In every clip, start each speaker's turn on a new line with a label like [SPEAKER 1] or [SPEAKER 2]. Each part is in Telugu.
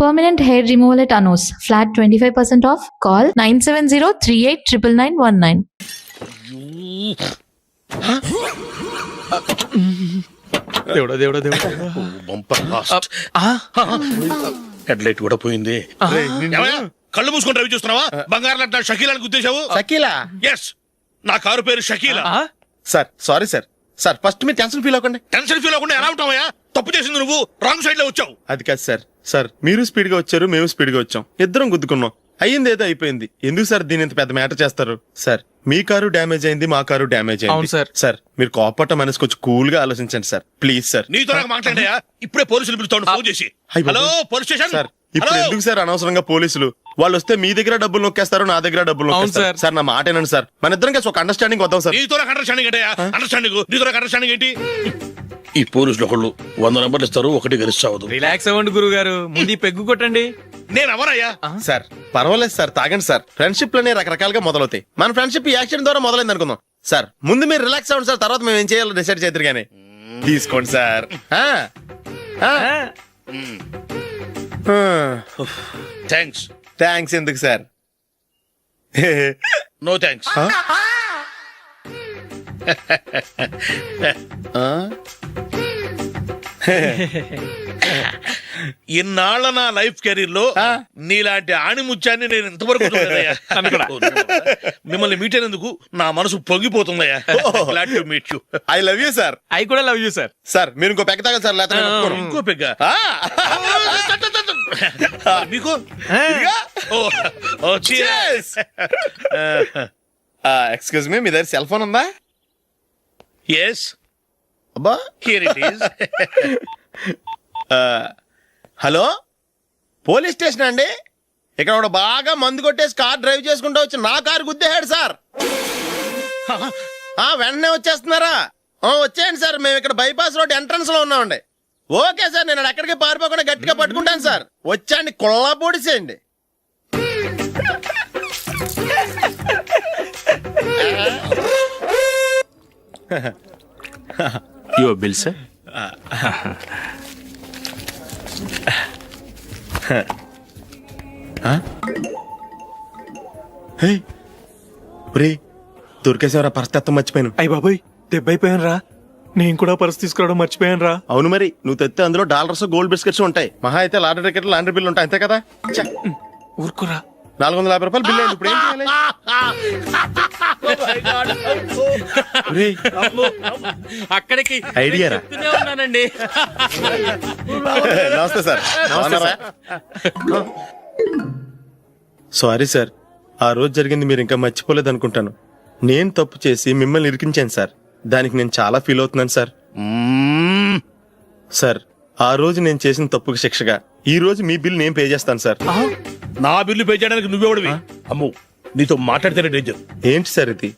[SPEAKER 1] Permanent hair removal at Anos. Flat 25% off. Call 970-389919.
[SPEAKER 2] దేవుడా దేవుడా దేవుడా
[SPEAKER 3] బంపర్ లాస్ట్ హెడ్ లైట్ కూడా పోయింది. ఏమయ్య, కళ్ళు మూసుకొని రవి చూస్తున్నావా? బంగారం లాంటి నా షకీలాని గుద్దేశావు.
[SPEAKER 4] షకీలా?
[SPEAKER 3] ఎస్, నా కారు పేరు Shakeela.
[SPEAKER 4] Sir sorry sir. Sir first మీరు టెన్షన్ ఫీల్ అవ్వకండి.
[SPEAKER 3] టెన్షన్ ఫీల్ అవ్వకుండా ఎలా ఉంటావయ్యా? తప్పు చేసింది నువ్వు, రాంగ్ సైడ్ లో వచ్చావు.
[SPEAKER 4] అది కాదు సార్. సార్ మీరు స్పీడ్ గా వచ్చారు, మేము స్పీడ్ గా వచ్చాం, ఇద్దరం గుద్దుకున్నాం. అయ్యింది ఏదో అయిపోయింది. ఎందుకు సార్ దీని ఇంత పెద్ద మ్యాటర్ చేస్తారు? సార్ మీ కారు డ్యామేజ్ అయింది, మా కారు డ్యామేజ్
[SPEAKER 2] అవును
[SPEAKER 4] అయింది.
[SPEAKER 2] సార్.
[SPEAKER 4] సార్ మీరు కోపట్ట మనసు కొంచెం కూల్ గా ఆలోచించండి సార్, ప్లీజ్ సార్.
[SPEAKER 3] నీతో నాకు మాట్లాడాయా? ఇప్పుడే పోలీసులు పిలుస్తాను, ఫోన్ చేసి.
[SPEAKER 4] అయ్ బాబోయ్.
[SPEAKER 3] Hello police station.
[SPEAKER 4] సార్ ఇప్పుడు
[SPEAKER 3] హలో.
[SPEAKER 4] ఎందుకు సార్ అనవసరంగా పోలీసులు? వాళ్ళు వస్తే మీ దగ్గర డబ్బులు నొక్కేస్తారు, నా దగ్గర డబ్బులు
[SPEAKER 2] అవును
[SPEAKER 4] నొక్కేస్తారు.
[SPEAKER 2] సార్.
[SPEAKER 4] సార్ నా మాట ఏనండి సార్, మన ఇద్దరం కలిసి ఒక అండర్స్టాండింగ్ వద్దాం సార్.
[SPEAKER 3] నీతో నాకు అండర్స్టాండింగ్ ఏంటయ్యా? అండర్స్టాండింగ్ నీతో నాకు అండర్స్టాండింగ్ ఏంటి? ఈ పోలీసులు ఒకళ్ళు 100 నెంబర్లు ఇస్తారు, ఒకటి గెలుస్తావదు.
[SPEAKER 2] రిలాక్స్ అవ్వండి గురువు గారు, ముందు ఈ పెగ్గు కొట్టండి.
[SPEAKER 3] నేను ఎవరయ్యా?
[SPEAKER 4] సార్ పర్వాలేదు సార్, తాగండి సార్. ఫ్రెండ్షిప్ లోనే రకరకాలుగా మొదలవుతాయి. మన ఫ్రెండ్షిప్ ఈ యాక్సిడెంట్ ద్వారా మొదలైంది అనుకుందాం. సార్ ముందు మీరు రిలాక్స్ అవ్వండి సార్, తర్వాత మేము ఏం చేయాలో డిసైడ్ చేద్దరు గానీ. తీసుకోండి సార్.
[SPEAKER 3] థ్యాంక్స్.
[SPEAKER 4] థ్యాంక్స్ ఎందుకు సార్?
[SPEAKER 3] No thanks. ఇన్నాళ్ళ నా లైఫ్ కెరీర్ లో నీలాంటి ఆణిముత్యాన్ని నేను ఇంతవరకు చూడలేదయ్యా. మిమ్మల్ని మీట్ అయినందుకు నా మనసు పొంగిపోతుందయ్యా. Glad to meet you.
[SPEAKER 4] I love you sir.
[SPEAKER 2] I కూడా లవ్ యూ సార్.
[SPEAKER 4] సార్ మీరు ఇంకో పెక్క తాగాలి సార్, లేకపోతే నేను ఒప్పుకోను.
[SPEAKER 3] ఇంకో పెగ్గ మీకు?
[SPEAKER 4] ఎక్స్క్యూజ్ మీ, మీ దగ్గర సెల్ ఫోన్ ఉందా?
[SPEAKER 3] ఎస్,
[SPEAKER 4] అబ్బా.
[SPEAKER 3] Here it is.
[SPEAKER 4] Hello, police station అండి. ఇక్కడ ఒకడు బాగా మందు కొట్టేసి కార్ డ్రైవ్ చేసుకుంటూ వచ్చి నా కారు గుద్దేశాడు సార్. వెంటనే వచ్చేస్తున్నారా? వచ్చేయండి సార్, మేము ఇక్కడ బైపాస్ రోడ్ ఎంట్రన్స్ లో ఉన్నామండి. ఓకే సార్, నేను ఎక్కడికి పారిపోకుండా గట్టిగా పట్టుకుంటాను సార్. వచ్చాండి, కుళ్ళా పొడిసేయండి.
[SPEAKER 5] Your bill, sir.
[SPEAKER 4] దొరికేసేవరా? పరిస్థితి మర్చిపోయాను.
[SPEAKER 2] అయ్య బాబాయ్, దెబ్బైపోయాను రా. నేను కూడా పర్స్ తీసుకురావడం మర్చిపోయాను రా.
[SPEAKER 4] అవును మరి, నువ్వు తెస్తే అందులో డాలర్స్ గోల్డ్ బిస్కెట్స్ ఉంటాయి. మహా అయితే లాటరీ టికెట్ లాండ్రీ బిల్లు ఉంటాయి, అంతే కదా.
[SPEAKER 2] ఊరుకురా.
[SPEAKER 4] 450 రూపాయలు బిల్లు అయింది. ఇప్పుడు ఏం చేయాలి? ఒరేయ్,
[SPEAKER 5] అక్కడికి
[SPEAKER 4] ఐడియా రా.
[SPEAKER 5] చెప్తూనే ఉన్నానండి.
[SPEAKER 4] నమస్తే సార్. సారీ సార్, ఆ రోజు జరిగింది మీరు ఇంకా మర్చిపోలేదు అనుకుంటాను. నేను తప్పు చేసి మిమ్మల్ని ఇరికించాను సార్. దానికి నేను చాలా ఫీల్ అవుతున్నాను సార్. సార్ ఆ రోజు నేను చేసిన తప్పుకి శిక్షగా ఈ రోజు మీ బిల్ నేను పే చేస్తాను సార్.
[SPEAKER 3] నా బిల్లు పే చేయడానికి నువ్వెవడివి? అమ్ము, నీతో మాట్లాడితేనే డేంజర్.
[SPEAKER 4] ఏంటి సార్ ఇది?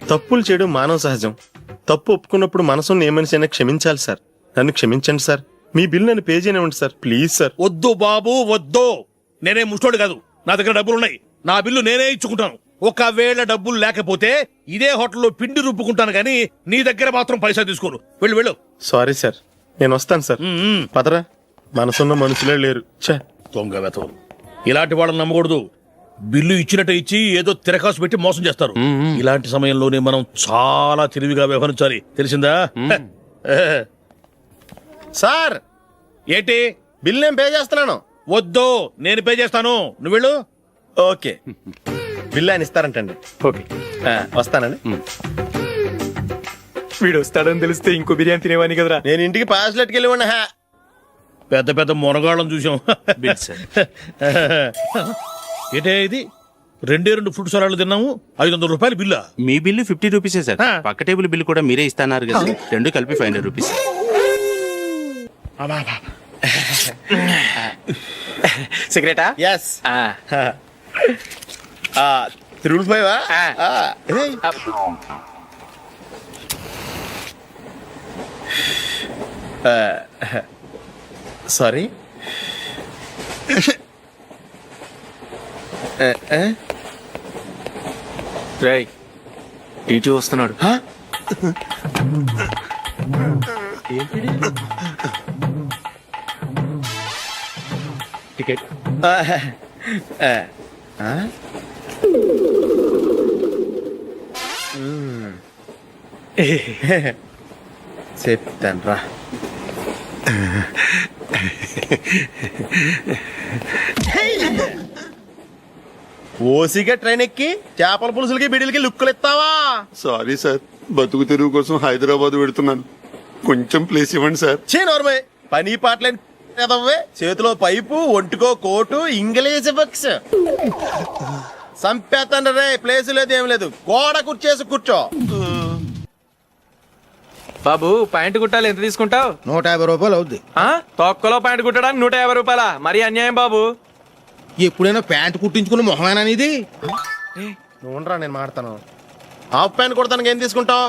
[SPEAKER 4] తప్పులు చేయడం మానవ సహజం. తప్పు ఒప్పుకున్నప్పుడు మనసుని ఏ మనిషి అయినా క్షమించాలి సార్. నన్ను క్షమించండి సార్. మీ బిల్ నన్ను పే చేయనివ్వండి సార్, ప్లీజ్ సార్.
[SPEAKER 3] వద్దు బాబు, వద్దు. నేనే ముష్టోడు కాదు, నా దగ్గర డబ్బులు ఉన్నాయి. నా బిల్లు నేనే ఇచ్చుకుంటాను. ఒకవేళ డబ్బులు లేకపోతే ఇదే హోటల్లో పిండి రుబ్బుకుంటాను, కానీ నీ దగ్గర మాత్రం పైసా తీసుకోను. వెళ్ళు వెళ్ళు.
[SPEAKER 4] సారీ సార్, నేను వస్తాను సార్. పదరా, మనసున్న మనుషులే లేరు. ఛే,
[SPEAKER 3] దొంగ వెతవు. ఇలాంటి వాళ్ళని నమ్మకూడదు. బిల్లు ఇచ్చినట్టు ఇచ్చి ఏదో తిరకాసు పెట్టి మోసం చేస్తారు. ఇలాంటి సమయంలోనే మనం చాలా తెలివిగా వ్యవహరించాలి, తెలిసిందా?
[SPEAKER 4] సార్
[SPEAKER 3] ఏంటి?
[SPEAKER 4] బిల్ నేను పే చేస్తున్నాను.
[SPEAKER 3] వద్దు, నేను పే చేస్తాను, నువ్వు వెళ్ళు.
[SPEAKER 4] ఓకే, బిల్ ఆయన ఇస్తారంటండి.
[SPEAKER 2] ఓకే,
[SPEAKER 4] వస్తానండి.
[SPEAKER 2] వీడు వస్తాడని తెలిస్తే ఇంకో బిర్యానీ తినేవాని కదరా.
[SPEAKER 4] నేను ఇంటికి పాస్లెట్కి వెళ్ళి ఉన్నా.
[SPEAKER 3] పెద్ద పెద్ద మునగాళ్ళం చూసాం.
[SPEAKER 5] Bill, sir.
[SPEAKER 3] ఏంటే ఇది? 2 ఫ్రూట్ సలాడ్లు తిన్నాము, 500 రూపాయలు బిల్లా?
[SPEAKER 5] మీ బిల్లు 50 రూపీసే సార్. పక్క టేబుల్ బిల్లు కూడా మీరే ఇస్తాన్నారు కదా, రెండు కలిపి 500 రూపీస్.
[SPEAKER 2] సిగరెటా?
[SPEAKER 4] ఎస్. 355. సారీ.
[SPEAKER 2] రేయ్, టీటీ వస్తున్నాడు.
[SPEAKER 6] టికెట్.
[SPEAKER 4] చెప్తాను రా. ఓసిగా ట్రైన్ ఎక్కి చేపల పులుసులకి బిడిలకి లుక్కులు ఇస్తావా?
[SPEAKER 7] సారీ సార్, బతుకు తెరువు కోసం హైదరాబాద్ పెడుతున్నాను. కొంచెం ప్లేస్ ఇవ్వండి సార్.
[SPEAKER 4] చే నోర్మే, పని పాటలేని ఎదవ్వే. చేతిలో పైపు, ఒంటికో కోటు, ఇంగ్లీష్ బుక్స్. సంపేతండ్రి రే, ప్లేస్ లేదు ఏం లేదు, గోడ కుర్చేసి కూర్చో.
[SPEAKER 6] బాబు ప్యాంటు కుట్టాలి, ఎంత తీసుకుంటావు?
[SPEAKER 8] 150 రూపాయలు అవుద్ది.
[SPEAKER 6] తొక్కలో ప్యాంటు కుట్టడానికి 150 రూపాయల? మరి అన్యాయం బాబు.
[SPEAKER 8] ఎప్పుడైనా ప్యాంట్ కుట్టించుకున్న మొహమేనా ఇది?
[SPEAKER 4] నువ్వురా, నేను మాడతాను. హాఫ్ ప్యాంట్ కుడతానికి ఏం తీసుకుంటావు?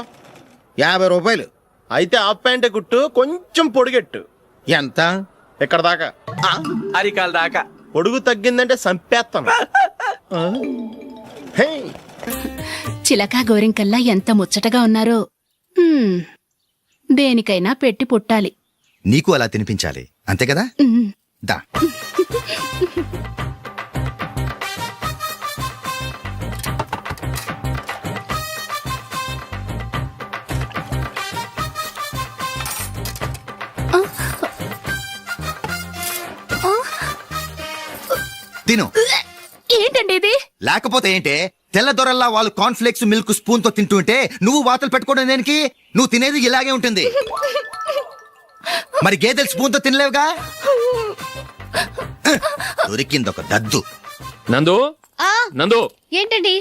[SPEAKER 8] 50 రూపాయలు.
[SPEAKER 4] అయితే హాఫ్ ప్యాంటే కుట్టు, కొంచెం పొడిగెట్టు.
[SPEAKER 8] ఎంత?
[SPEAKER 4] ఇక్కడ దాకా.
[SPEAKER 6] అరికాల దాకా.
[SPEAKER 4] పొడుగు తగ్గిందంటే సంపేస్తాను. హే,
[SPEAKER 9] చిలకా గోరింకల్లా ఎంత ముచ్చటగా ఉన్నారో. దేనికైనా పెట్టి పుట్టాలి.
[SPEAKER 10] నీకు అలా తినిపించాలి, అంతే కదా?
[SPEAKER 9] ఉమ్.
[SPEAKER 10] దా. తిను.
[SPEAKER 9] ఏంటండి ఇది?
[SPEAKER 10] లేకపోతే ఏంటే, తెల్ల దొరల్లా వాళ్ళు కార్న్ఫ్లేక్స్ మిల్క్ స్పూన్ తో తింటుంటే నువ్వు వాతలు పెట్టుకోవడం దేనికి? నువ్వు తినేది ఇలాగే ఉంటుంది. మరి గేదెలు స్పూన్ తో తినలేవుగా. దొరికింది ఒక దద్దు.
[SPEAKER 6] నందు, నందు,
[SPEAKER 11] ఏంటండి?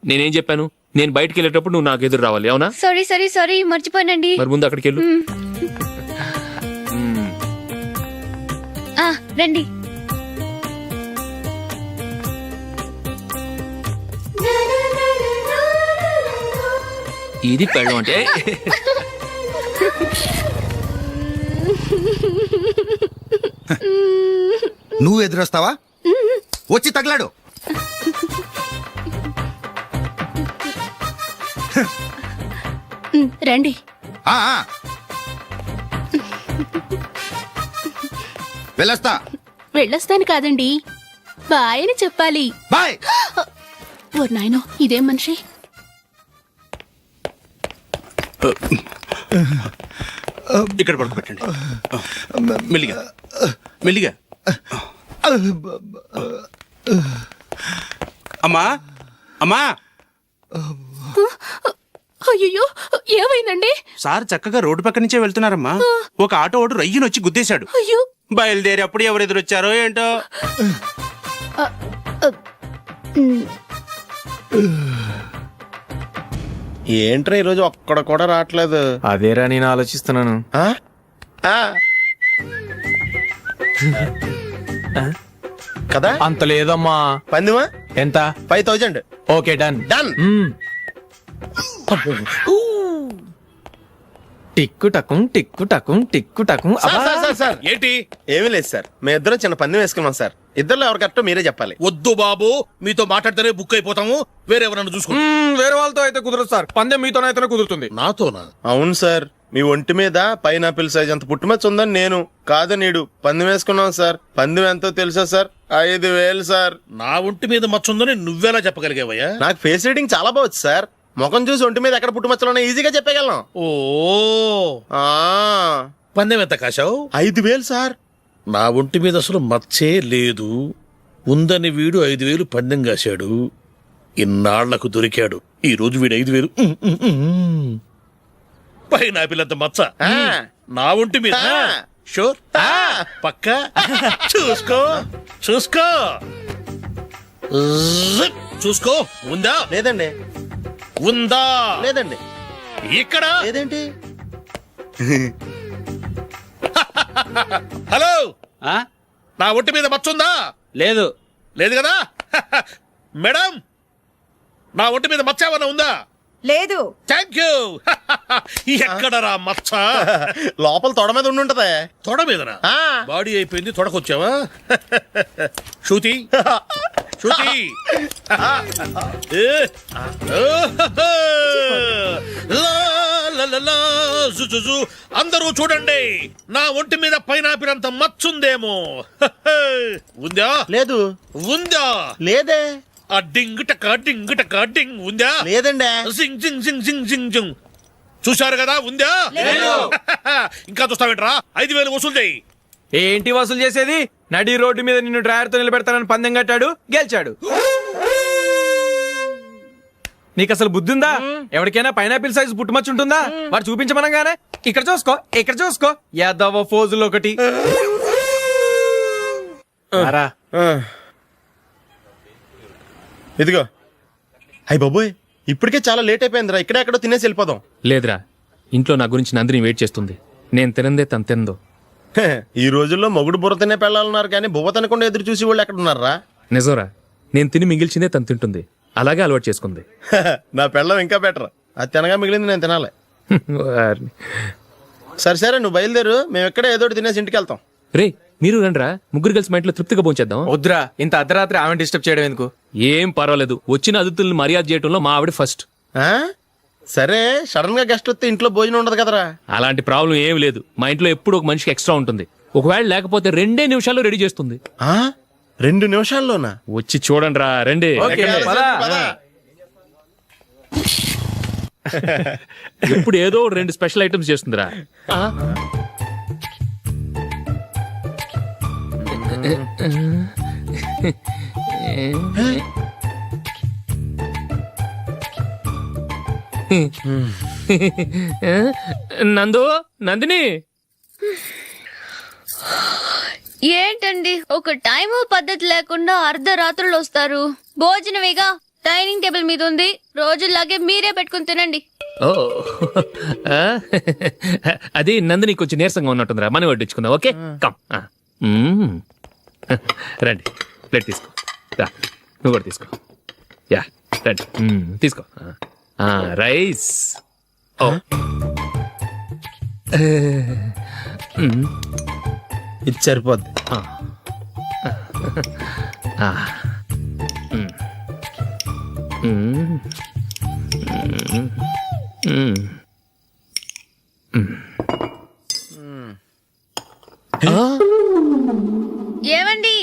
[SPEAKER 6] నేనేం చెప్పాను? నేను బయటికి వెళ్ళేటప్పుడు నువ్వు నాకు ఎదురు రావాలి, అవునా?
[SPEAKER 11] సారీ సారీ సారీ, మర్చిపోయానండి.
[SPEAKER 6] మరి ముందు అక్కడికి వెళ్ళు.
[SPEAKER 11] రండి.
[SPEAKER 6] ఇది పెళ్ళం అంటే.
[SPEAKER 10] నువ్వు ఎదురొస్తావా? వచ్చి తగలాడు.
[SPEAKER 9] రండి.
[SPEAKER 10] ఆ, ఆ. వెళ్ళొస్తా.
[SPEAKER 9] వెళ్ళొస్తాను కాదండి, బాయ్ అని చెప్పాలి.
[SPEAKER 10] బాయ్.
[SPEAKER 9] ఓ నాయనో, ఇదేం మనిషి?
[SPEAKER 5] ఇక్కడ పడుకోబెట్టండి. మెల్లిగా మెల్లిగా. అమ్మా, అమ్మా.
[SPEAKER 9] అయ్యో, ఏమైందండి?
[SPEAKER 5] సార్ చక్కగా రోడ్డు పక్క నుంచే వెళ్తున్నారమ్మా. ఒక ఆటో ఓడు రయ్యనొచ్చి గుద్దేశాడు.
[SPEAKER 9] అయ్యో.
[SPEAKER 5] బయలుదేరి అప్పుడు ఎవరు ఎదురొచ్చారో ఏంటో.
[SPEAKER 4] ఏంట్రా ఈరోజు ఒక్కడ కూడా రావట్లేదు?
[SPEAKER 6] అదేరా నేను ఆలోచిస్తున్నాను.
[SPEAKER 4] ఆ? ఆ. కదా
[SPEAKER 6] అంత లేదమ్మా.
[SPEAKER 4] పందిమా
[SPEAKER 6] ఎంత?
[SPEAKER 4] 5000.
[SPEAKER 6] Okay, done.
[SPEAKER 4] డన్.
[SPEAKER 6] టిక్కు టకుం టిక్కు టకుం టిక్కు టకుం.
[SPEAKER 4] సార్
[SPEAKER 3] ఏంటి?
[SPEAKER 4] ఏమీ లేదు సార్, మేము ఇద్దరం చిన్న పందెం వేసుకున్నాం సార్. ఇద్దరు ఎవరు కరెక్టో మీరే చెప్పాలి.
[SPEAKER 3] వద్దు బాబు, మీతో మాట్లాడితేనే బుక్ అయిపోతాము. వేరెవరన్నా చూసుకోండి.
[SPEAKER 6] వేరే వాళ్ళతో అయితే కుదరదు సార్, పందెం మీతోనైతేనే కుదురుతుంది.
[SPEAKER 3] నాతోనా?
[SPEAKER 4] అవును సార్, మీ ఒంటి మీద పైనాపిల్ సైజ్ అంత పుట్టుమచ్చ ఉందని నేను కాదు నీడు పందెం వేసుకున్నాం సార్. పందెం ఎంతో తెలుసా సార్? 5000 సార్.
[SPEAKER 3] నా ఒంటి మీద మచ్చ ఉందని నువ్వెలా చెప్పగలిగావయ్యా?
[SPEAKER 4] నాకు ఫేస్ రీడింగ్ చాలా బాగుంది సార్. ముఖం చూసి ఒంటి మీద ఎక్కడ పుట్టుమచ్చలో ఈజీగా చెప్పగలను.
[SPEAKER 3] ఓ,
[SPEAKER 4] ఆ,
[SPEAKER 3] పందెం ఎంత కాశావు?
[SPEAKER 4] 5000 సార్.
[SPEAKER 3] నా ఒంటి మీద అసలు మచ్చే లేదు. ఉందని వీడు 5000 పందెం కాశాడు. ఇన్నాళ్లకు దొరికాడు. ఈ రోజు వీడు 5000. పైన పిల్లంత మచ్చ
[SPEAKER 4] ఆ.
[SPEAKER 3] నా ఒంటి మీద.
[SPEAKER 4] ఆ.
[SPEAKER 3] షూర్, పక్క. చూసుకో చూసుకో జిప్. చూసుకో. ఉందా?
[SPEAKER 4] లేదండి.
[SPEAKER 3] ఉందా?
[SPEAKER 4] లేదండి.
[SPEAKER 3] ఇక్కడ
[SPEAKER 4] లేదేంటి?
[SPEAKER 3] హలో, నా ఒంటి మీద మచ్చ ఉందా?
[SPEAKER 6] లేదు.
[SPEAKER 3] లేదు కదా? మేడం, నా ఒంటి మీద మచ్చ ఏమన్నా ఉందా?
[SPEAKER 11] లేదు.
[SPEAKER 3] Thank you. ఎక్కడరా మచ్చ?
[SPEAKER 4] లోపల తొడ మీద ఉండుంటదే.
[SPEAKER 3] తొడ మీదనా?
[SPEAKER 4] ఆ.
[SPEAKER 3] బాడీ అయిపోయింది, తొడకొచ్చావా? శృతి, శృతి. ఏ. లా, లా, లా, లా, జుజు అందరూ చూడండి, నా ఒంటి మీద పైనాపిల్ అంత మచ్చుందేమో. ఉందా?
[SPEAKER 4] లేదు.
[SPEAKER 3] ఉందా?
[SPEAKER 4] లేదే.
[SPEAKER 3] ఆ డింగ్ టక డింగ్ ఉందా?
[SPEAKER 4] లేదండి.
[SPEAKER 3] జింగ్ జింగ్ జింగ్ జింగ్ జింగ్ జింగ్. చూశారు కదా, ఉందా? ఇంకా చూస్తావేంట్రా? 5,000 వసూలు చేయి.
[SPEAKER 2] ఏంటి వసూలు చేసేది? నడి రోడ్డు మీద నిన్ను డ్రైవర్ తో నిలబెడతానని పందెం కట్టాడు, గెలిచాడు. నీకు అసలు బుద్ధి ఉందా? ఎవరికైనా పైనాపిల్ సైజ్ పుట్టుమచ్చు ఉంటుందా? వాడు చూపించమనగానే ఇక్కడ చూసుకో యాదవ ఫోజులు ఒకటి.
[SPEAKER 4] ఇదిగో. అయ్య బాబోయ్, ఇప్పటికే చాలా లేట్ అయిపోయిందిరా. ఇక్కడే ఎక్కడో తినేసి వెళ్ళిపోదాం.
[SPEAKER 6] లేదురా, ఇంట్లో నా గురించి నందిని వెయిట్ చేస్తుంది. నేను తినందే తను తిందో.
[SPEAKER 4] ఈ రోజుల్లో మొగుడు బుర్ర తినే పెళ్ళాలన్నారు కానీ బువ్వ తినకుండా ఎదురు చూసి వాళ్ళు ఎక్కడ ఉన్నారా?
[SPEAKER 6] నిజంరా, నేను తిని మిగిల్చిందే తను తింటుంది. అలాగే అలవాటు చేసుకుంది.
[SPEAKER 4] నా పెళ్ళం ఇంకా బెటర్. అది తినగా మిగిలింది నేను తినాలి. సరే నువ్వు బయలుదేరు, మేము ఎక్కడే ఏదో ఒకటి తినేసి ఇంటికి వెళ్తాం.
[SPEAKER 6] రే, మీరు రండిరా, ముగ్గురు కలిసి మా ఇంట్లో తృప్తిగా పోంచేద్దాం.
[SPEAKER 2] వద్దురా, ఇంత అర్ధరాత్రి ఆమె డిస్టర్బ్ చేయడం ఎందుకు?
[SPEAKER 6] ఏం పర్వాలేదు, వచ్చిన అతిథుల్ని మర్యాద చేయడంలో మా ఆవిడ ఫస్ట్.
[SPEAKER 4] ఆ? సరే, సడన్ గా గెస్ట్ వస్తే ఇంట్లో భోజనం ఉండదు కదరా?
[SPEAKER 6] అలాంటి ప్రాబ్లం ఏం లేదు. మా ఇంట్లో ఎప్పుడు ఒక మనిషికి ఎక్స్ట్రా ఉంటుంది. ఒకవేళ లేకపోతే 2 నిమిషాల్లో రెడీ చేస్తుంది.
[SPEAKER 4] 2 నిమిషాల్లోనా?
[SPEAKER 6] వచ్చి చూడండి రా, రండి. ఎప్పుడు ఏదో 2 స్పెషల్ ఐటమ్స్ చేస్తుందిరా. నందిని
[SPEAKER 11] ఏంటండి ఒక టైము పద్ధతి లేకుండా అర్ధరాత్రులు వస్తారు? భోజనమేగా డైనింగ్ టేబుల్ మీద ఉంది, రోజుల్లాగే మీరే పెట్టుకుని తినండి.
[SPEAKER 6] ఓ అది నందిని కొంచెం నీరసంగా ఉన్నట్టుందిరా, మనీ వడ్డించుకుందాం. Okay, come. రండి, ప్లేట్ తీసుకో. రా, నువ్వు కూడా తీసుకో. యా, రండి, తీసుకో. రైస్. ఓ
[SPEAKER 4] ఇది సరిపోద్ది.
[SPEAKER 11] ఏమండి,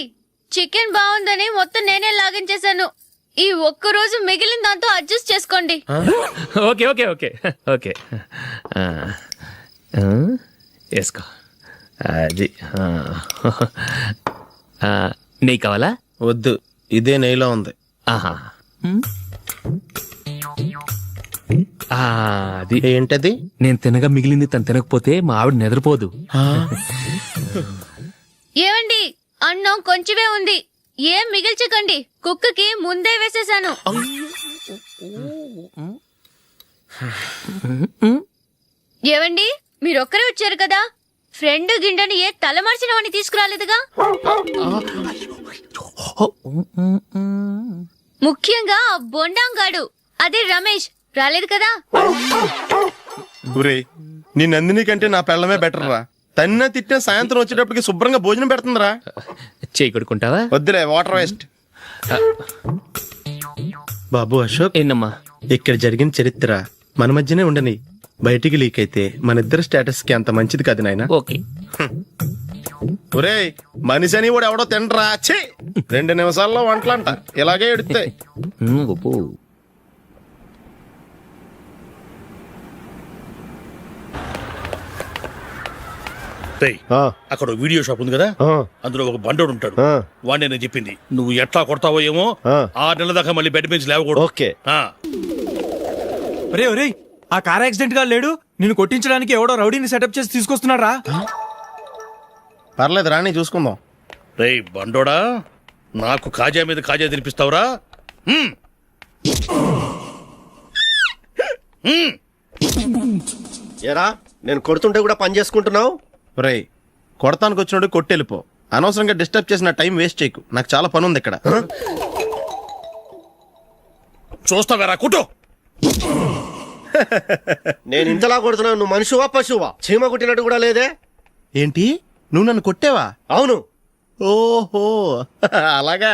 [SPEAKER 11] చికెన్ బాగుందని మొత్తం నేనే లాగించేశాను. ఈ ఒక్కరోజు మిగిలిన దాంతో అడ్జస్ట్ చేసుకోండి.
[SPEAKER 6] ఓకే ఓకే ఓకే ఓకే, వేసుకో. అది నెయ్యి కావాలా?
[SPEAKER 4] వద్దు, ఇదే నెయ్యిలో ఉంది.
[SPEAKER 6] ఆహా, అది
[SPEAKER 4] ఏంటది?
[SPEAKER 6] నేను తినగా మిగిలింది తను తినకపోతే మా ఆవిడ నిద్రపోదు.
[SPEAKER 11] ఏమండి, అన్నం కొంచెమే ఉంది, ఏం మిగిల్చకండి. కుక్కకి ముందే వేసేసాను. ఏవండి, మీరొక్కరే వచ్చారు కదా, ఫ్రెండ్ గిండెని ఏ తలమార్చిన వాడిని తీసుకురాలేదుగా? ముఖ్యంగా ఆ బొండాంగాడు, అదే రమేష్, రాలేదు కదా?
[SPEAKER 4] ఊరే, నీ నందిని కంటే నా పెళ్ళమే బెటర్ రా. తన్న తిట్టిన సాయంత్రం వచ్చేటప్పటికి శుభ్రంగా భోజనం పెడుతుందిరా.
[SPEAKER 6] చేయి కొడుకుంటావా?
[SPEAKER 4] వద్దులే, వాటర్ వేస్ట్. బాబు అశోక్,
[SPEAKER 6] ఏంటమ్మా?
[SPEAKER 4] ఇక్కడ జరిగిన చరిత్ర మన మధ్యనే ఉండని, బయటికి లీక్ అయితే మన ఇద్దరు స్టేటస్ కి అంత మంచిది కాదు నాయన.
[SPEAKER 6] ఓకే.
[SPEAKER 4] ఒరే, మనిషి అని కూడా ఎవడో తినరా. 2 నిమిషాల్లో వంటలంట, ఇలాగే ఎడితే.
[SPEAKER 3] అక్కడ వీడియో షాప్ ఉంది కదా, అందులో ఒక బండోడు ఉంటాడు. వాడిని నేను చెప్పింది, నువ్వు ఎట్లా కొడతావో ఏమో, 6 నెలల దాకా మళ్ళీ బెడ్ మీద లేవకూడదు.
[SPEAKER 4] ఓకే.
[SPEAKER 2] ఒరే ఒరే, ఆ కార్ యాక్సిడెంట్ గా లేడు, నిన్ను కొట్టించడానికి ఎవడో రౌడీని సెటప్ చేసి తీసుకొస్తున్నాడు రా.
[SPEAKER 4] పర్లేదు రాని, చూసుకుందాం.
[SPEAKER 3] రేయ్ బండోడా, నాకు కాజా మీద కాజా తినిపిస్తావురా?
[SPEAKER 4] ఏరా, నేను కొడుతుంటే కూడా పని చేసుకుంటున్నావు? రేయ్, కొడతానికి వచ్చినోడు కొట్టెళ్ళిపో. అనవసరంగా డిస్టర్బ్ చేసిన టైం వేస్ట్ చేయకు, నాకు చాలా పని ఉంది ఇక్కడ.
[SPEAKER 3] చూస్తావేరా, కుట్టు.
[SPEAKER 4] నేను ఇంతలా కొడుతున్నావు, నువ్వు మనిషివా పశువా? చీమ కుట్టినట్టు కూడా లేదే. ఏంటి, నువ్వు నన్ను కొట్టేవా? అవును. ఓహో, అలాగా.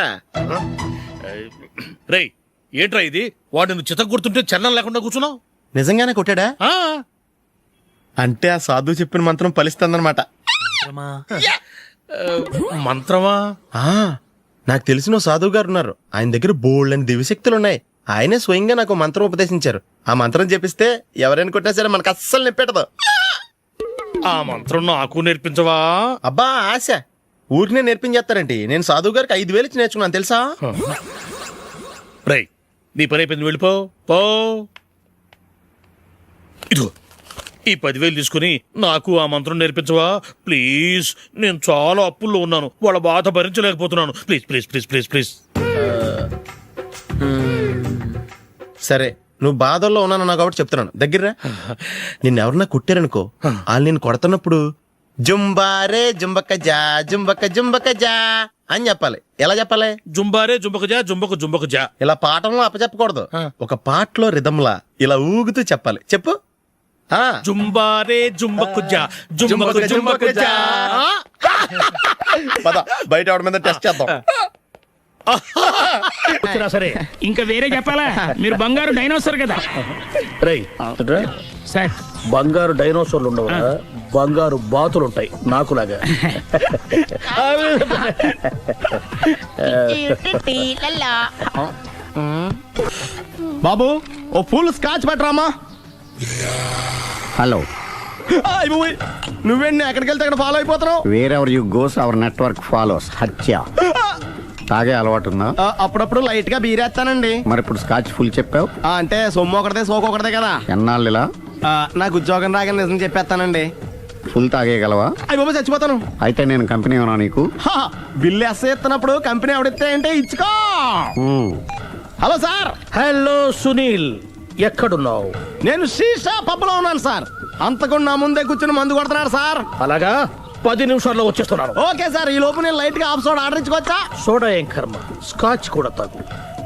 [SPEAKER 3] రేయ్, ఏంట్రా ఇది? వాడు నువ్వు చిత్త గుర్తుంటే చలనం లేకుండా కూర్చున్నావు.
[SPEAKER 4] నిజంగానే కొట్టాడా? అంటే ఆ సాధువు చెప్పిన మంత్రం ఫలిస్తుందన్నమాట.
[SPEAKER 3] మంత్రమా?
[SPEAKER 4] నాకు తెలిసిన ఓ సాధువు గారు ఉన్నారు. ఆయన దగ్గర బోల్డ్ అని దివ్యశక్తులు ఉన్నాయి. ఆయనే స్వయంగా నాకు మంత్రం ఉపదేశించారు. ఆ మంత్రం చెప్పిస్తే ఎవరైనా కొట్టినా సరే మనకు అస్సలు నిప్పెట్టదు.
[SPEAKER 3] ఆ మంత్రం నాకు నేర్పించవా?
[SPEAKER 4] అబ్బా ఆశ, ఊరినే నేర్పించేస్తారండి. నేను సాధువు గారికి 5,000 ఇచ్చి నేర్చుకున్నాను తెలుసా.
[SPEAKER 3] రై, నీ పని అయిపోయింది, వెళ్ళిపో పో. ఇదిగో ఈ 10,000 తీసుకుని నాకు ఆ మంత్రం నేర్పించవా ప్లీజ్? నేను చాలా అప్పుల్లో ఉన్నాను, వాళ్ళ బాధ భరించలేకపోతున్నాను. Please please please please please.
[SPEAKER 4] సరే, నువ్వు బాధల్లో ఉన్నాను నాకు కాబట్టి చెప్తున్నాను. దగ్గర నిన్నెవరన్నా కుట్టారనుకో, వాళ్ళు నేను కొడుతున్నప్పుడు జుంబారే జుంబక జా జుంబక జుంబక జా అని చెప్పాలి. ఎలా చెప్పాలి?
[SPEAKER 3] జుంబారే జుంబకు జా జుంబకు జుంబకు జా.
[SPEAKER 4] ఇలా పాఠంలో అప్పచెప్పకూడదు, ఒక పాటలో రిధంలా ఇలా ఊగుతూ చెప్పాలి. చెప్పు.
[SPEAKER 3] జుంబారే జుంబకు జా జుంబకు జుంబకు జా.
[SPEAKER 4] పద బయట ఎవరి మీద టెస్ట్ చేద్దాం.
[SPEAKER 3] సరే,
[SPEAKER 6] ఇంకా వేరే చెప్పాలా? మీరు బంగారు డైనోసార్ కదా.
[SPEAKER 3] రై
[SPEAKER 6] సార్,
[SPEAKER 3] బంగారు డైనోసార్లు ఉండవు, బంగారు బాతులు ఉంటాయి నాకులాగా.
[SPEAKER 8] బాబు ఓ ఫుల్ స్కాచ్ పట్టరామా.
[SPEAKER 10] హలో,
[SPEAKER 8] నువ్వేంటి ఎక్కడికి వెళ్తే అక్కడ ఫాలో అయిపోతున్నావు?
[SPEAKER 10] Wherever you goes our network follows. హత్య. తాగే అలవాటు ఉందా?
[SPEAKER 8] అప్పుడప్పుడు లైట్ గా బీరేస్తానండి.
[SPEAKER 10] మరి ఇప్పుడు స్కాచ్ ఫుల్ చెప్పావు
[SPEAKER 8] అంటే సొమ్ము ఒకటిదే సోకు ఒకటిదే కదా.
[SPEAKER 10] ఎన్నాళ్ళు ఇలా?
[SPEAKER 8] నాకు ఉద్యోగం రాగానే నిజం చెప్పేస్తానండి.
[SPEAKER 10] ఫుల్ తాగేయగలవా?
[SPEAKER 8] అయ్యి బాబు చచ్చిపోతాను.
[SPEAKER 10] అయితే నేను కంపెనీ ఉన్నా నీకు?
[SPEAKER 8] బిల్లు ఎస్ ఎత్తినప్పుడు కంపెనీ ఎవడిస్తే అంటే ఇచ్చుకో. Hello sir.
[SPEAKER 3] హలో సునీల్, ఎక్కడున్నావు?
[SPEAKER 8] నేను శీషా పబ్లో ఉన్నాను సార్. అంతకుండా నా ముందే కూర్చుని మందు కొడుతున్నాడు సార్.
[SPEAKER 3] అలాగా, 10 నిమిషాల్లో వచ్చేస్తున్నాను.
[SPEAKER 8] ఓకే సార్, ఈ లోపు నేను లైట్ గా ఆఫ్ సోడా ఆర్డర్ ఇచ్చుకోవచ్చా?
[SPEAKER 3] సోడా ఏం కర్మ, స్కాచ్ కూడా తాగు.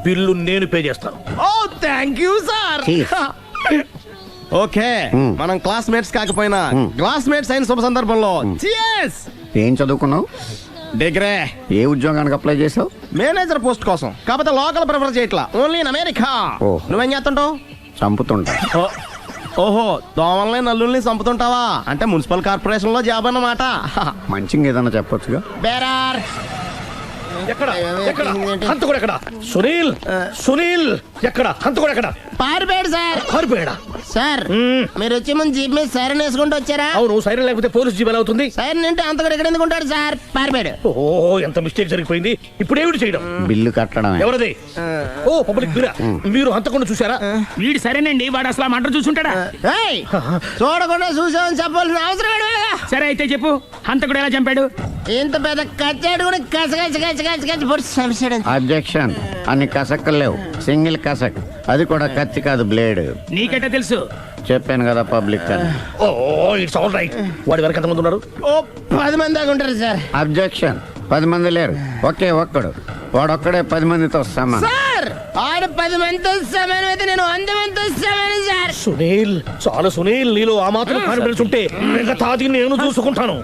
[SPEAKER 3] బిల్లు నేను పే చేస్తాను.
[SPEAKER 8] ఓ థ్యాంక్ యూ సార్. ఓకే, మనం క్లాస్మేట్స్ కాకపోయినా క్లాస్మేట్స్ అయిన శుభ సందర్భంలో cheers.
[SPEAKER 10] ఏం చదువుకున్నావు?
[SPEAKER 8] డిగ్రీ.
[SPEAKER 10] ఏ ఉద్యోగానికి అప్లై చేసావు?
[SPEAKER 8] మేనేజర్ పోస్ట్ కోసం. కాకపోతే లోకల్ ప్రిఫర్ చేయట్లా, ఓన్లీ ఇన్ అమెరికా. నువ్వేం చేస్తుంటావు?
[SPEAKER 10] చంపుతుంటా.
[SPEAKER 8] ఓహో, దోమల్ని నల్లుల్ని చంపుతుంటావా? అంటే మున్సిపల్ కార్పొరేషన్ లో జాబ్ అన్నమాట.
[SPEAKER 10] మంచిగా ఏదన్నా చెప్పొచ్చుగా.
[SPEAKER 8] బేరార్.
[SPEAKER 3] ఎక్కడ ఎక్కడ హంతకుడు ఎక్కడ? సునీల్, సునీల్ ఎక్కడ? హంతకుడు ఎక్కడ?
[SPEAKER 8] పారిపోయాడు సార్.
[SPEAKER 3] పారిపోయాడా?
[SPEAKER 8] సార్ మీరు వచ్చే ముందు జీప్ మీద సైరన్ వేసుకుంటూ వచ్చారా?
[SPEAKER 3] అవును, సైరన్ లేకపోతే పోలీస్ జీవన్ అవుతుంది.
[SPEAKER 8] సైరన్ అంటే అంతకుడు ఎక్కడ ఎందుకు ఉంటాడు సార్? పారిపోయాడు.
[SPEAKER 3] ఓ, ఎంత మిస్టేక్ జరిగిపోయింది. ఇప్పుడు ఏమిటి చేయడం?
[SPEAKER 10] బిల్లు కట్టడం.
[SPEAKER 3] ఎవరది? ఓ, పబ్లిక్ బిరా. మీరు హంతకుండా చూసారా?
[SPEAKER 6] వీడు సరేనండి, వాడు అసలు ఆ మంట చూసుంటాడా?
[SPEAKER 8] చూడకుండా చూసామని చెప్పాల్సిన అవసరం లేదు.
[SPEAKER 6] సరే అయితే చెప్పు, హంతకుడు ఎలా చంపాడు?
[SPEAKER 8] ఇంత పెద్ద కచ్చాడు కూడా
[SPEAKER 10] అబ్జెక్షన్. అన్ని కసక్కలు లేవు, సింగిల్ కసక్. అది కూడా కత్తి కాదు, బ్లేడ్.
[SPEAKER 6] నీకెట్టా తెలుసు?
[SPEAKER 10] చెప్పాను కదా పబ్లిక్ అని.
[SPEAKER 3] ఓ, ఇట్స్ ఆల్ రైట్. వాడి వెనక ఎంతమంది ఉన్నారు?
[SPEAKER 8] ఓ 10 మంది దాకా ఉంటారు సార్.
[SPEAKER 10] అబ్జెక్షన్. 10 మంది లేరు, ఒకే ఒక్కడు. వాడొక్కడే 10 మందితో సమానం.
[SPEAKER 8] సార్ ఆడు 10 మందితో సమానం అయితే నేను 100 మందితో సమానం సార్.
[SPEAKER 3] సునీల్, చాలా సునీల్, నీలో ఆ మాత్రం కాన్ఫిడెన్స్ ఉంటే మిగతాది నేను చూసుకుంటాను.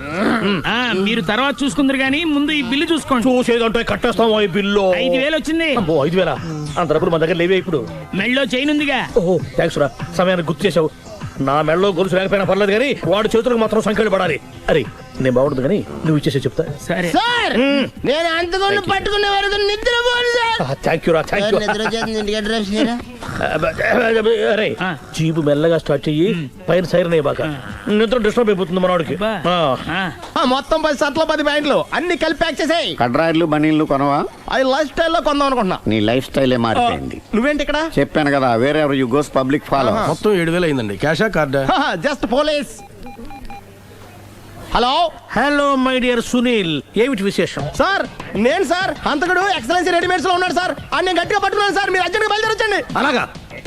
[SPEAKER 6] మీరు తర్వాత చూసుకుందరు గానీ ముందు ఈ బిల్లు చూసుకోండి.
[SPEAKER 3] చూసేదంటే కట్టేస్తాం ఈ బిల్లు.
[SPEAKER 6] 5,000 వచ్చింది.
[SPEAKER 3] 5,000? అంత డబ్బులు మన దగ్గర లేవే ఇప్పుడు.
[SPEAKER 6] మెళ్ళో చైన్ ఉందిగా.
[SPEAKER 3] ఓహో, థ్యాంక్స్ రా, సమయానికి గుర్తు చేసావు. నా మెడలో గొలుసు లేకపోయినా పర్లేదు కానీ వాడి చేతులకు మాత్రం సంఖ్యలు పడాలి. అరే, నేను బాగుంటుంది కానీ నువ్వు ఇచ్చేసే చెప్తా.
[SPEAKER 6] సరే
[SPEAKER 8] సార్, నేను అంతకుండా పట్టుకునే వరకు నిద్రపోను సార్.
[SPEAKER 3] థ్యాంక్ యూ రా, థ్యాంక్ యూ. అరే, జీబు మెల్లగా స్టార్ట్ చెయ్యి, పైన సైరన్ అయ్యాక నిద్ర డిస్టర్బ్ అయిపోతుంది మనవాడికి.
[SPEAKER 8] మొత్తం 10 షర్ట్లు 10 ప్యాంట్లు అన్ని కలిపి ప్యాక్ చేసేయ్.
[SPEAKER 10] కడ్రాయిలు బనీళ్లు కొనవా?
[SPEAKER 8] అవి లైఫ్ స్టైల్లో కొందాం అనుకుంటున్నా.
[SPEAKER 10] నీ లైఫ్ స్టైలే మారిపోయింది.
[SPEAKER 8] నువ్వేంటి ఇక్కడ?
[SPEAKER 10] చెప్పాను కదా, వేరే ఎవరు యు గోస్ పబ్లిక్ ఫాలో.
[SPEAKER 8] మొత్తం 7,000 అయిందండి. క్యాషా కార్డా? Just police. Hello.
[SPEAKER 3] Hello my dear Sunil, ఏమిటి విశేషం?
[SPEAKER 8] సార్ నేను సార్ హంతకుడు ఎక్సలెన్సీ రెడీమేడ్స్ లో ఉన్నాడు సార్. నేను గట్టిగా పట్టుకున్నాను సార్. మీరు అర్జెంట్గా బయలుదేరొచ్చండి.
[SPEAKER 3] అలాగా,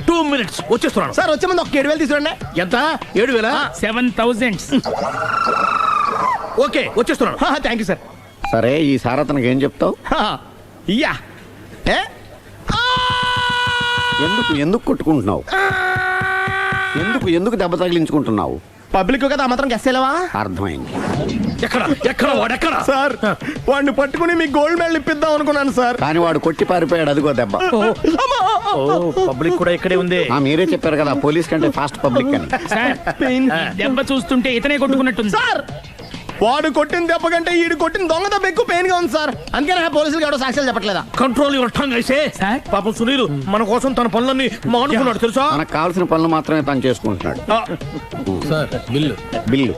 [SPEAKER 3] 2 minutes వచ్చేస్తున్నాను.
[SPEAKER 8] సార్ వచ్చే ముందు ఒక 7,000 తీసుకురండి.
[SPEAKER 3] ఎంత? 7,000?
[SPEAKER 6] 7,000.
[SPEAKER 3] ఓకే, వచ్చేస్తున్నాను.
[SPEAKER 8] Thank you sir.
[SPEAKER 10] సరే, ఈ సారతనకి ఏం చెప్తావు?
[SPEAKER 8] ఇయ్యా.
[SPEAKER 10] ఎందుకు ఎందుకు కొట్టుకుంటున్నావు? ఎందుకు దెబ్బ తగిలించుకుంటున్నావు?
[SPEAKER 8] పబ్లిక్ కదా మాత్రం గెస్సేలేవా?
[SPEAKER 10] అర్థమైంది.
[SPEAKER 3] ఎక్కడ ఎక్కడ వాడెక్కడ?
[SPEAKER 8] సార్ వాడిని పట్టుకుని మీ గోల్డ్ మెడల్ ఇప్పిద్దాం అనుకున్నాను సార్.
[SPEAKER 10] కానీ వాడు కొట్టి పారిపోయాడు, అదిగో దెబ్బ.
[SPEAKER 3] పబ్లిక్ కూడా ఇక్కడే ఉంది.
[SPEAKER 8] మీరే చెప్పారు కదా పోలీస్ కంటే ఫాస్ట్ పబ్లిక్ అని.
[SPEAKER 6] దెబ్బ చూస్తుంటే ఇతనే కొట్టుకున్నట్టుంది.
[SPEAKER 8] సార్ వాడు కొట్టిన దెబ్బ కంటే ఈడు కొట్టిన దొంగ దెబ్బ ఎక్కువ పెయిన్ గా ఉంది సార్. అందుకని పోలీసులు ఎవడో సాక్ష్యాలు చెప్పట్లేదా?
[SPEAKER 3] కంట్రోల్ యువర్ టంగ్ అయితే. పాపం సునీల్ మన కోసం తన పనులన్నీ మానుకున్నాడు తెలుసా.
[SPEAKER 8] మనకు కావాల్సిన పనులు మాత్రమే తను చేసుకుంటున్నాడు.
[SPEAKER 3] సార్ బిల్లు
[SPEAKER 8] బిల్లు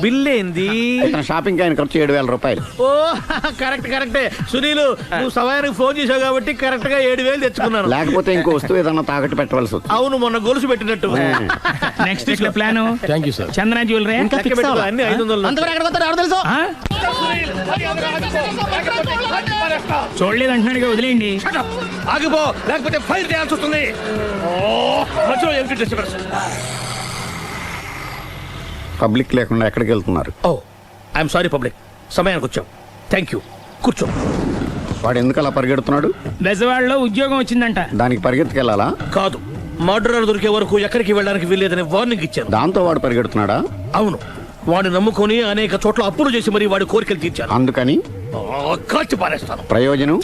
[SPEAKER 3] బిల్ ఏంది?
[SPEAKER 8] ఇతను షాపింగ్ ఆయన ఖర్చు 7,000 రూపాయలు.
[SPEAKER 3] ఓ కరెక్టే సునీల్, నువ్వు సమయానికి ఫోన్ చేసావు కాబట్టి కరెక్ట్ గా 7,000 తెచ్చుకున్నాను.
[SPEAKER 8] లేకపోతే ఇంకో వస్తువు ఏదన్నా తాకట్టు పెట్టవలసి వస్తుంది.
[SPEAKER 3] అవును, మొన్న గొలుసు పెట్టినట్టు.
[SPEAKER 6] Next plan
[SPEAKER 3] thank you sir.
[SPEAKER 6] Chandana jewellery
[SPEAKER 3] అన్ని 500.
[SPEAKER 6] తెలుసు చూడలేదు అంటున్నాడు, వదిలేయండి.
[SPEAKER 3] ఆగిపో, లేకపోతే ఫైర్ చేయాల్సి వస్తుంది. మధ్యలో ఏమిటి డిస్టర్బెన్స్?
[SPEAKER 8] పబ్లిక్ లేకుండా ఎక్కడికి వెళ్తున్నారు?
[SPEAKER 3] ఓ ఐఎమ్ సారీ పబ్లిక్, సమయానికి వచ్చాం. థ్యాంక్ యూ, కూర్చో.
[SPEAKER 8] వాడు ఎందుకు అలా పరిగెడుతున్నాడు?
[SPEAKER 6] బెజవాడలో ఉద్యోగం వచ్చిందంట.
[SPEAKER 8] దానికి పరిగెత్తుకెళ్ళాలా?
[SPEAKER 3] కాదు, మర్డరర్ దొరికే వరకు ఎక్కడికి వెళ్ళడానికి వీల్లేదని వార్నింగ్ ఇచ్చాను.
[SPEAKER 8] దాంతో వాడు పరిగెడుతున్నాడా?
[SPEAKER 3] అవును, వాడిని నమ్ముకొని అనేక చోట్ల అప్పులు చేసి మరి వాడి కోరికలు తీర్చాను.
[SPEAKER 8] అందుకని
[SPEAKER 3] కాల్చి పారేస్తాను.
[SPEAKER 8] ప్రయోజనం?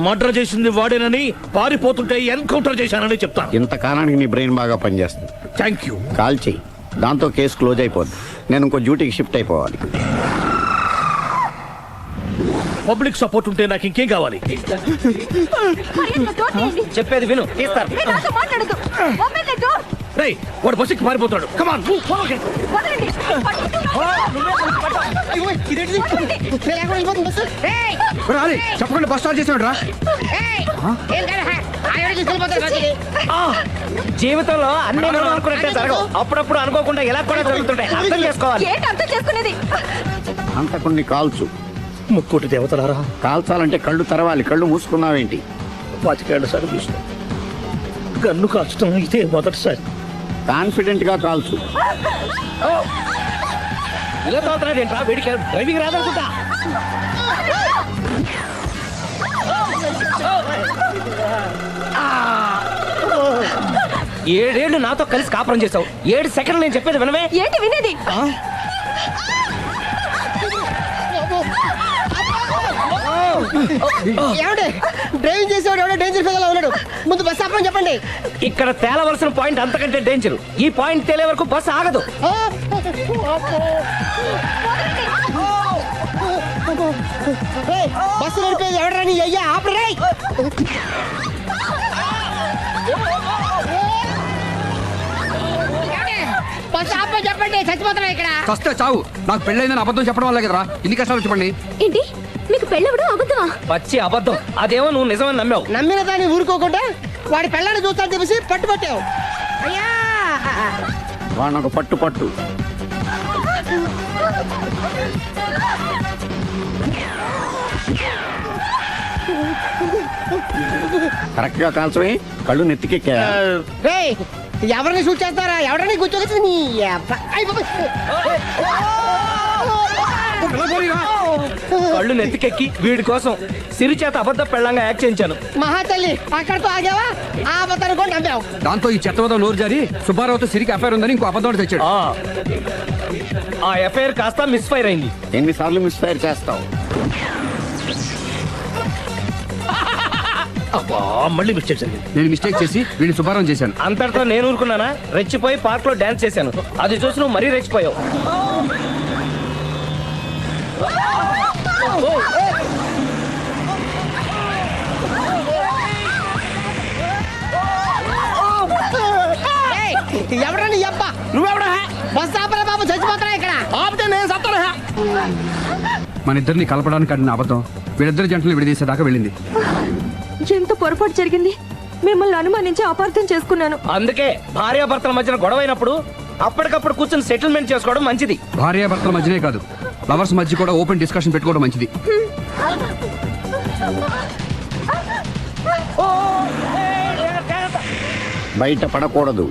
[SPEAKER 3] మర్డర్ చేసింది వాడేనని, పారిపోతుంటే ఎన్కౌంటర్ చేశానని చెప్తాను.
[SPEAKER 8] ఇంతకాలానికి నీ బ్రెయిన్ బాగా పనిచేస్తుంది.
[SPEAKER 3] Thank you.
[SPEAKER 8] కాల్ చెయ్యి, దాంతో కేసు క్లోజ్ అయిపోద్ది. నేను ఇంకో డ్యూటీకి షిఫ్ట్ అయిపోవాలి.
[SPEAKER 3] పబ్లిక్ సపోర్ట్ ఉంటే నాకు ఇంకేం కావాలి?
[SPEAKER 6] చెప్పేది విను.
[SPEAKER 3] రేయ్, వాడు బస్సుకి పారిపోతాడు. కమాన్
[SPEAKER 8] చెప్పకుండా బస్ స్టార్ట్ చేసాడు రా.
[SPEAKER 6] జీవితంలో అన్ని మనం అనుకున్నట్టే జరగవు. అప్పుడప్పుడు అనుకోకుండా ఎలా కూడా జరుగుతుంటాయి. అర్థం చేసుకోవాలి.
[SPEAKER 8] అంతకుని కాల్చు.
[SPEAKER 3] ముక్కోటి దేవతలారా,
[SPEAKER 8] కాల్చాలంటే కళ్ళు తెరవాలి. కళ్ళు మూసుకున్నావేంటి?
[SPEAKER 3] 25 సార్లు చూసిన గన్ను కాల్చడం ఇదే మొదటిసారి.
[SPEAKER 8] కాన్ఫిడెంట్ గా కాల్చు.
[SPEAKER 6] ఇలా తోతున్నాడు ఏంట్రా? వీడికి డ్రైవింగ్ రాదనుకుంటా. ఏడేళ్ళు నాతో కలిసి కాపురం చేసావు. 7 సెకండ్లు నేను చెప్పేది వినవే.
[SPEAKER 9] ఏంటి వినేది? డ్రైవింగ్ చేసేవాడు ఎవడో డేంజర్ ఫీల్ ఉన్నాడు. ముందు బస్ ఆపమని చెప్పండి.
[SPEAKER 6] ఇక్కడ తేలవలసిన పాయింట్ అంతకంటే డేంజర్. ఈ పాయింట్ తేలే వరకు బస్సు ఆగదు.
[SPEAKER 9] బస్సు నడిపేది ఎవడరా నీ అయ్యా? ఆపరే. బస్సు ఆపమని చెప్పండి. చచ్చిపోతున్నా ఇక్కడ.
[SPEAKER 8] ఫస్ట్ చావు. నాకు పెళ్ళైందని అబద్ధం చెప్పడం వల్ల కదరా ఇన్ని కష్టాలు చెప్పండి.
[SPEAKER 9] ఏంటి మీకు పెళ్ళవడం అబద్ధమా?
[SPEAKER 6] పచ్చి అబద్ధం. అదేమో నువ్వు నిజమని నమ్మావు.
[SPEAKER 9] నమ్మిన దాన్ని ఊరుకోకుండా వాడి పెళ్ళాన్ని చూస్తాను చెప్పేసి పట్టుబట్టావు. అయ్యా
[SPEAKER 8] వాడిని ఒక పట్టు పట్టు. కరెక్ట్ గా కాల్చవే. కళ్ళు నెత్తికెక్కా.
[SPEAKER 9] రేయ్, ఎవరిని షూట్ చేస్తారా? ఎవరిని కూర్చోవచ్చు నీ అబ్బ. అయ్ బాబోయ్.
[SPEAKER 6] కళ్ళు నెత్తికెక్కి వీడి కోసం సిరి చేత అబద్ధ పెళ్ళంగా యాక్ట్ చేయించాను.
[SPEAKER 9] మహాతల్లి, అక్కడితో ఆగావా? ఆ అబద్ధాన్ని కూడా నమ్మావు.
[SPEAKER 8] దాంతో ఈ చెత్తవద నోరు జారి సుబ్బారావుతో సిరికి అఫైర్ ఉందని ఇంకో అబద్ధం తెచ్చాడు.
[SPEAKER 6] ఆ ఎఫ్ఐఆర్ కాస్త మిస్ ఫైర్ అయింది.
[SPEAKER 8] ఎన్నిసార్లు మిస్ ఫైర్ చేస్తావు?
[SPEAKER 3] అబ్బా, మళ్ళీ మిస్టేక్ జరిగింది.
[SPEAKER 8] నేను మిస్టేక్ చేసి వీడిని సుబ్బారావు చేశాను.
[SPEAKER 6] అంతటితో నేను ఊరుకున్నానా? రెచ్చిపోయి పార్క్ లో డాన్స్ చేశాను. అది చూసి నువ్వు మరీ రెచ్చిపోయావు.
[SPEAKER 9] ఎవరా నీ అబ్బా? నువ్వెవడా? బస్ ఆపరా బాబు, చచ్చిపోతారా ఇక్కడ. ఆపితే నేను సత్తారా?
[SPEAKER 8] మన ఇద్దరిని కలపడానికి అడిగిన అబద్ధం వీళ్ళిద్దరి జంటలు విడదీసేదాకా వెళ్ళింది.
[SPEAKER 9] ఎంత పొరపాటు జరిగింది. మిమ్మల్ని అనుమానించి అపార్థం చేసుకున్నాను.
[SPEAKER 6] అందుకే భార్యాభర్తల మధ్యన గొడవైనప్పుడు అప్పటికప్పుడు కూర్చొని సెటిల్మెంట్ చేసుకోవడం మంచిది.
[SPEAKER 8] భార్యాభర్తల మధ్యనే కాదు, లవర్స్ మధ్య కూడా ఓపెన్ డిస్కషన్ పెట్టుకోవడం మంచిది. బయట పడకూడదు.